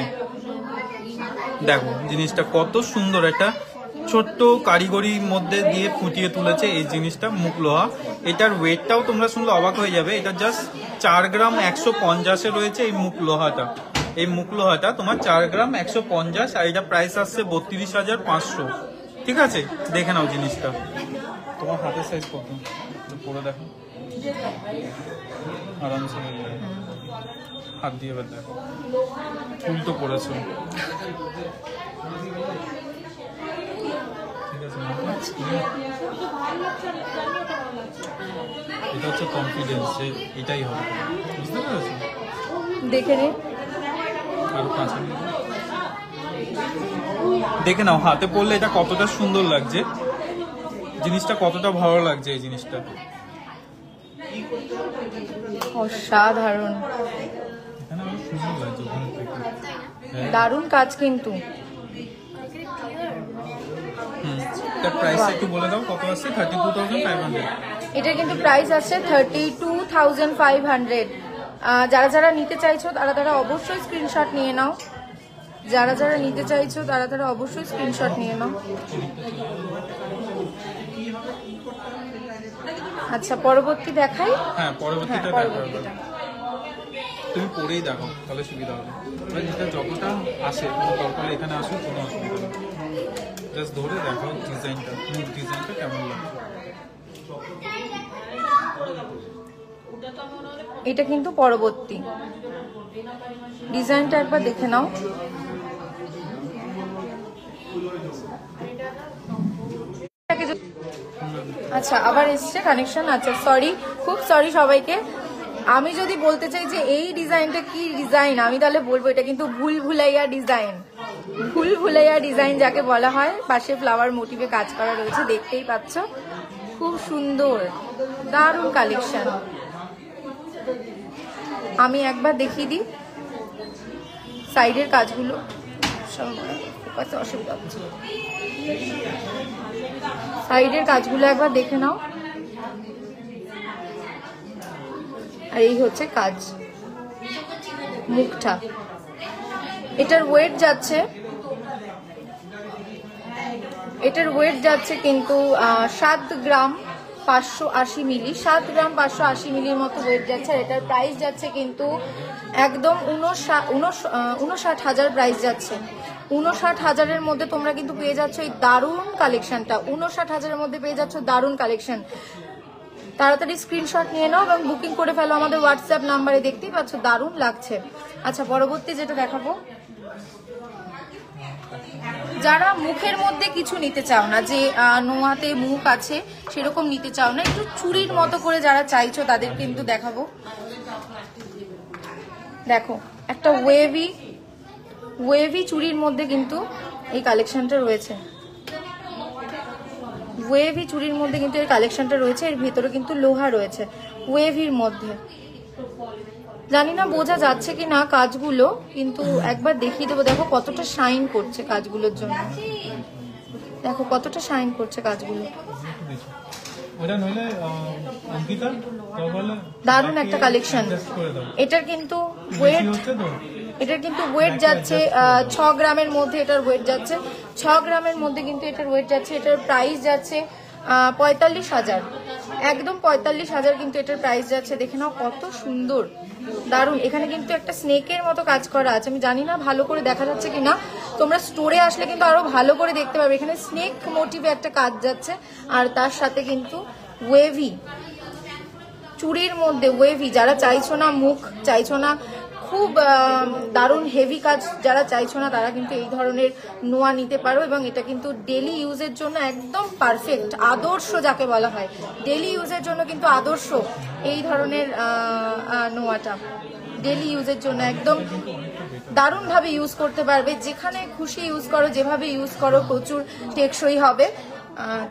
দেখো জিনিসটা কত সুন্দর, একটা ছোট্ট কারিগরির মধ্যে দিয়ে ফুটিয়ে তুলেছে এই জিনিসটা, মুখ লোহা। এটার ওয়েটটাও তোমরা শুনলে অবাক হয়ে যাবে, এটা জাস্ট 4 গ্রাম 150-এ রয়েছে এই মুখ লোহাটা। এই মুখ লোহাটা তোমার 4 গ্রাম 150, আর এটা প্রাইস আসছে 32,500, ঠিক আছে? দেখে নাও জিনিসটা, তোমার হাতের সাইজ কত পরে দেখো, আরামসে হয়ে যাবে। হাত দিয়ে এবার দেখো, উল্টো পড়েছো, এটা হচ্ছে কনফিডেন্স, এটাই হবে, বুঝতে পেরেছো? দেখে নে, আরো 5 মিনিট দেখে নাও, হাতে পড়লে এটা কতটা সুন্দর লাগছে, জিনিসটা কতটা ভালো লাগছে এই জিনিসটা, অসাধারণ, এখানে আরো সুন্দর লাগছে ওখান থেকে। দারুণ কাজ কিন্তু। এটার প্রাইস একটু বলে দাও, কত আছে? 32,500। এটা কিন্তু প্রাইস আছে 32,500। যারা যারা নিতে চাইছো তারা তারা অবশ্যই স্ক্রিনশট নিয়ে নাও, যারা যারা নিতে চাইছো তারা তারা অবশ্যই স্ক্রিনশট নিয়ে নাও। আচ্ছা, পরবর্তী দেখাই। হ্যাঁ, পরবর্তীটা দেখো, পরবর্তীটা তুমি পরেই দেখো, তাহলে সুবিধা হবে। এটা যতটা আসে কোনো দরকার এখানে আসো, কোনো অসুবিধা নেই, জাস্ট ধরে দেখো ডিজাইনটা, মুখ ডিজাইনটা কেমন লাগছে। এটা কিন্তু পরবর্তী ডিজাইনটা একবার দেখে নাও। আচ্ছা, আবার এসছে কানেকশন। আচ্ছা, সরি, খুব সরি সবাইকে। আমি যদি বলতে চাই যে এই ডিজাইনটা কি ডিজাইন, আমি তাহলে বলবো এটা কিন্তু ভুল ভুলাইয়া ডিজাইন। ভুল ভুলাইয়া ডিজাইন যাকে বলা হয়, পাশে ফ্লাওয়ার মোটিভে কাজ করা রয়েছে, দেখতেই পাচ্ছ, খুব সুন্দর, দারুণ কালেকশন। আমি একবার দেখিয়ে দিই সাইডের কাজগুলো, অসুবিধা হচ্ছে, সাইডের কাজগুলো একবার দেখে নাও। আর এই হচ্ছে কাজ, মুখটা। এটার ওয়েট যাচ্ছে, কিন্তু 7 গ্রাম 580 মিলি, 7 গ্রাম 580 মিলির মতো ওয়েট যাচ্ছে। আর এটার প্রাইস যাচ্ছে কিন্তু একদম 59,000 প্রাইস যাচ্ছে। 59,000-এর মধ্যে তোমরা কিন্তু পেয়ে যাচ্ছ এই দারুণ কালেকশনটা। 59,000-এর মধ্যে পেয়ে যাচ্ছ দারুণ কালেকশন। তাড়াতাড়ি স্ক্রিনশট নিয়ে নাও এবং বুকিং করে ফেলো আমাদের হোয়াটসঅ্যাপ নাম্বারে, দেখতেই পাচ্ছ দারুণ লাগছে। আচ্ছা, পরবর্তী যেটা দেখাবো, যারা মুখের মধ্যে কিছু নিতে চাও না, যে নোয়াতে মুখ আছে সেরকম নিতে চাও না, একটু চুড়ির মতো করে যারা চাইছো তাদের কিন্তু দেখাবো। দেখো, একটা ওয়েভি চুড়ির মধ্যে কিন্তু এই কালেকশনটা রয়েছে। ওয়েভি চুড়ির মধ্যে কিন্তু এর কালেকশনটা রয়েছে, এর ভিতরে কিন্তু লোহা রয়েছে ওয়েভির মধ্যে। জানি না বোঝা যাচ্ছে কি না কাজগুলো, কিন্তু একবার দেখিয়ে দেবো। দেখো কতটা শাইন করছে কাজগুলোর জন্য, দেখো কতটা শাইন করছে কাজগুলো। দারুণ একটা কালেকশন। এটার কিন্তু ওয়েট যাচ্ছে 6 গ্রামের মধ্যে, এটার ওয়েট যাচ্ছে 6 গ্রামের মধ্যে কিন্তু এটার ওয়েট যাচ্ছে। এটার প্রাইস যাচ্ছে 45,000, একদম 45,000 কিন্তু এটার প্রাইস যাচ্ছে। দেখে নাও কত সুন্দর, দারুণ। এখানে কিন্তু একটা স্নেকের মতো কাজ করা আছে, আমি জানি না ভালো করে দেখা যাচ্ছে কিনা, তোমরা স্টোরে আসলে কিন্তু আরো ভালো করে দেখতে পাবে। এখানে স্নেক মোটিভে একটা কাজ যাচ্ছে, আর তার সাথে কিন্তু ওয়েভি চুড়ির মধ্যে ওয়েভি। যারা চাইছো না মুখ, চাইছো না খুব দারুণ হেভি কাজ, যারা চাইছো না তারা কিন্তু এই ধরনের নোয়া নিতে পারো। এবং এটা কিন্তু ডেলি ইউজের জন্য একদম পারফেক্ট, আদর্শ যাকে বলা হয়, ডেলি ইউজের জন্য কিন্তু আদর্শ এই ধরনের নোয়াটা। ডেলি ইউজের জন্য একদম দারুণভাবে ইউজ করতে পারবে, যেখানে খুশি ইউজ করো, যেভাবে ইউজ করো প্রচুর টেকসই হবে।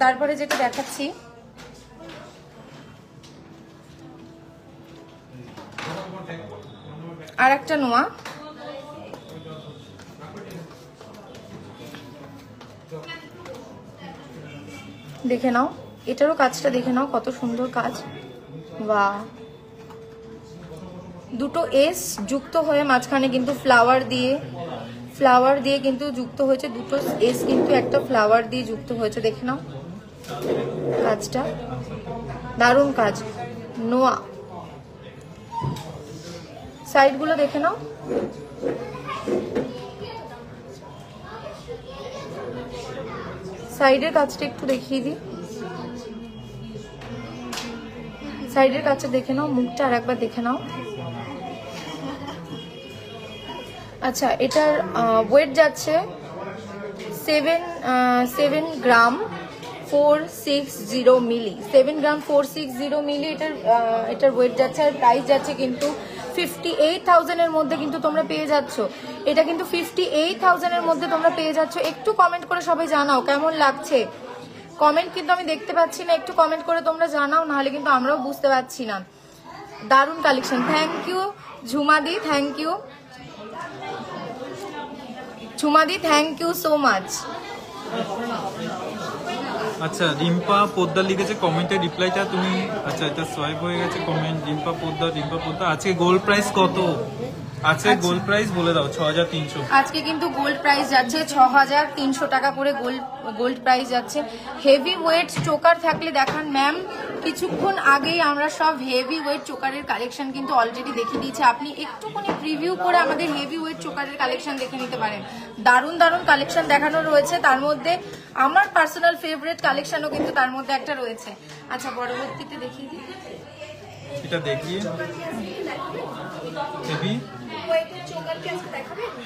তারপরে যেটা দেখাচ্ছি, আর একটা নোয়া, দেখে নাও এটারও কাজটা, দেখে নাও কত সুন্দর কাজ। বাহ, দুটো এস যুক্ত হয়ে মাঝখানে কিন্তু ফ্লাওয়ার দিয়ে কিন্তু যুক্ত হয়েছে। দুটো এস কিন্তু একটা ফ্লাওয়ার দিয়ে যুক্ত হয়েছে, দেখে নাও কাজটা, দারুণ কাজ। নোয়া সাইডগুলো দেখে নাও, সাইডের কাজটা একটু দেখিয়ে দিই। সাইডের কাজটা দেখে নাও, মুখটা আর একবার দেখে নাও। আচ্ছা, এটার ওয়েট যাচ্ছে 7 গ্রাম 460 মিলি, 7 গ্রাম 460 মিলি এটার ওয়েট যাচ্ছে। আর প্রাইস যাচ্ছে কিন্তু 58,000 এর মধ্যে কিন্তু তোমরা পেয়ে যাচ্ছ। এটা কিন্তু 58,000 এর মধ্যে তোমরা পেয়ে যাচ্ছ। একটু কমেন্ট করে সবাই জানাও কেমন লাগছে। কমেন্ট কিন্তু আমি দেখতে পাচ্ছি না, একটু কমেন্ট করে তোমরা জানাও, নাহলে কিন্তু আমরাও বুঝতে পারছি না। দারুণ কালেকশন। থ্যাংক ইউ ঝুমাদি, থ্যাংক ইউ ঝুমাদি, থ্যাংক ইউ সো মাচ। আচ্ছা, রিম্পা পোদ্দার লিখেছে কমেন্টে রিপ্লাইটা তুমি, আচ্ছা এটা সোয়াইপ হয়ে গেছে কমেন্ট। রিম্পা পোদ্দার আজকে গোল্ড প্রাইস কত? আজকে গোল্ড প্রাইস বলে দাও। 6,300। আজকে কিন্তু গোল্ড প্রাইস যাচ্ছে 6,300 টাকা করে গোল্ড প্রাইস যাচ্ছে। হেভি ওয়েট চোকার থাকলে দেখান ম্যাম। কিছুক্ষণ আগেই আমরা সব হেভি ওয়েট চোকারের কালেকশন কিন্তু অলরেডি দেখিয়ে দিয়েছি। আপনি একটুখানি প্রিভিউ করে আমাদের হেভি ওয়েট চোকারের কালেকশন দেখে নিতে পারেন। দারুণ দারুণ কালেকশন দেখানো রয়েছে, তার মধ্যে আমার পার্সোনাল ফেভারিট কালেকশনও কিন্তু তার মধ্যে একটা রয়েছে। আচ্ছা, পরবর্তীতে দেখিয়ে দিই, এটা দেখিয়ে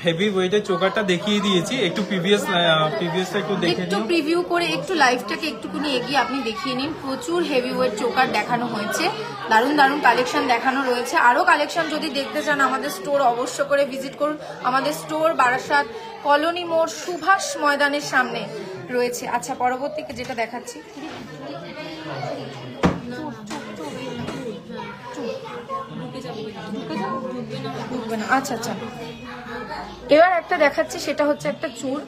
হেভি ওয়েটের চোকারটা দেখিয়ে দিয়েছি। একটু প্রিভিয়াসটা একটু দেখে একটু প্রিভিউ করে একটু লাইভটাকে একটুখানি এগিয়ে আপনি দেখিয়ে নিন। প্রচুর হেভি ওয়েট চোকার দেখানো হয়েছে, দারুণ দারুণ কালেকশন দেখানো রয়েছে। আরো কালেকশন যদি দেখতে চান আমাদের স্টোর অবশ্য করে ভিজিট করুন। আমাদের স্টোর বারাসাত কলোনি মোড় সুভাষ ময়দানের সামনে রয়েছে। আচ্ছা, পরবর্তীতে যেটা দেখাচ্ছি, আচ্ছা আচ্ছা, এবার একটা দেখাচ্ছি, সেটা হচ্ছে একটা চুড়।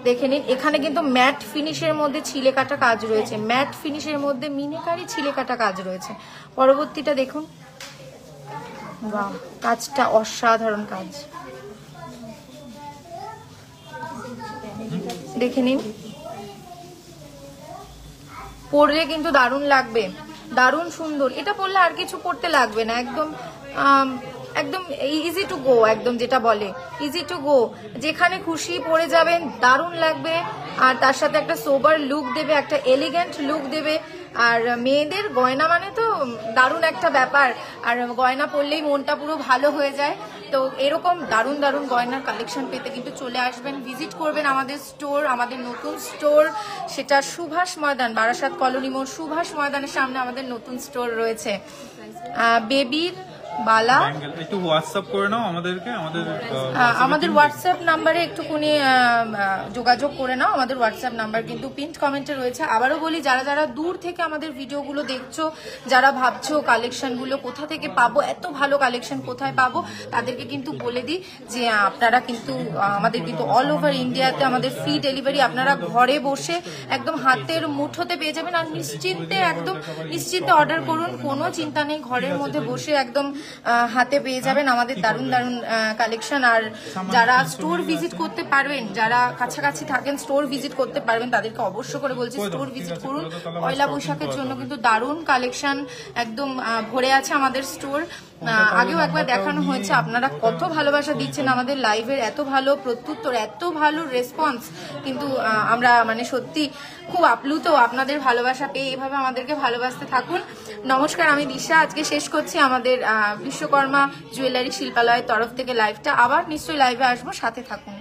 দেখে নিন, এখানে কিন্তু ম্যাট ফিনিশের মধ্যে ছিলে কাটা কাজ রয়েছে, ম্যাট ফিনিশের মধ্যে মিনিকারি ছিলে কাটা কাজ রয়েছে। পরবর্তীটা দেখুন, বাহ, কাজটা অসাধারণ কাজ, দেখে নিন। পরলে কিন্তু দারুণ লাগবে, দারুণ সুন্দর। এটা পরলে আর কিছু পরতে লাগবে না, একদম একদম ইজি টু গো, একদম যেটা বলে ইজি টু গো, যেখানে খুশি পরে যাবেন, দারুণ লাগবে। আর তার সাথে একটা সোবার লুক দেবে, একটা এলিগেন্ট লুক দেবে। আর মেয়েদের গয়না মানে তো দারুণ একটা ব্যাপার, আর গয়না পরলেই মনটা পুরো ভালো হয়ে যায়। তো এরকম দারুণ দারুণ গয়নার কালেকশন পেতে কিন্তু চলে আসবেন, ভিজিট করবেন আমাদের স্টোর, আমাদের নতুন স্টোর, সেটা সুভাষ ময়দান, বারাসাত কলোনি মোড় সুভাষ ময়দানের সামনে আমাদের নতুন স্টোর রয়েছে। বেবির বালা। ব্যাঙ্গেল একটু হোয়াটসঅ্যাপ করে নাও আমাদেরকে, আমাদের হোয়াটসঅ্যাপ নাম্বারে একটুখানি যোগাযোগ করে নাও। আমাদের হোয়াটসঅ্যাপ নাম্বার কিন্তু পিন্ট কমেন্টে রয়েছে। আবারও বলি, যারা যারা দূর থেকে আমাদের ভিডিওগুলো দেখছো, যারা ভাবছো কালেকশনগুলো কোথা থেকে পাবো, এত ভালো কালেকশন কোথায় পাবো, তাদেরকে কিন্তু বলে দিই যে আপনারা কিন্তু আমাদের কিন্তু অল ওভার ইন্ডিয়াতে আমাদের ফ্রি ডেলিভারি, আপনারা ঘরে বসে একদম হাতের মুঠোতে পেয়ে যাবেন। আর নিশ্চিন্তে একদম নিশ্চিন্তে অর্ডার করুন, কোনো চিন্তা নেই, ঘরের মধ্যে বসে একদম হাতে পেয়ে যাবেন আমাদের দারুণ দারুণ কালেকশন। আর যারা স্টোর ভিজিট করতে পারবেন, যারা কাছাকাছি থাকেন স্টোর ভিজিট করতে পারবেন, তাদেরকে অবশ্য করে বলছি স্টোর ভিজিট করুন। পয়লা বৈশাখের জন্য কিন্তু দারুণ কালেকশন একদম ভরে আছে আমাদের স্টোর। আগেও একবার দেখানো হয়েছে, আপনারা কত ভালোবাসা দিচ্ছেন আমাদের লাইভের, এত ভালো প্রত্যুত্তর, এত ভালো রেসপন্স, কিন্তু আমরা মানে সত্যি খুব আপ্লুত আপনাদের ভালোবাসা পেয়ে। এভাবে আমাদেরকে ভালোবাসতে থাকুন। নমস্কার, আমি দিশা। আজকে শেষ করছি আমাদের বিশ্বকর্মা জুয়েলারি শিল্পালয়ের তরফ থেকে লাইভটা। আবার নিশ্চয়ই লাইভে আসবো, সাথে থাকুন।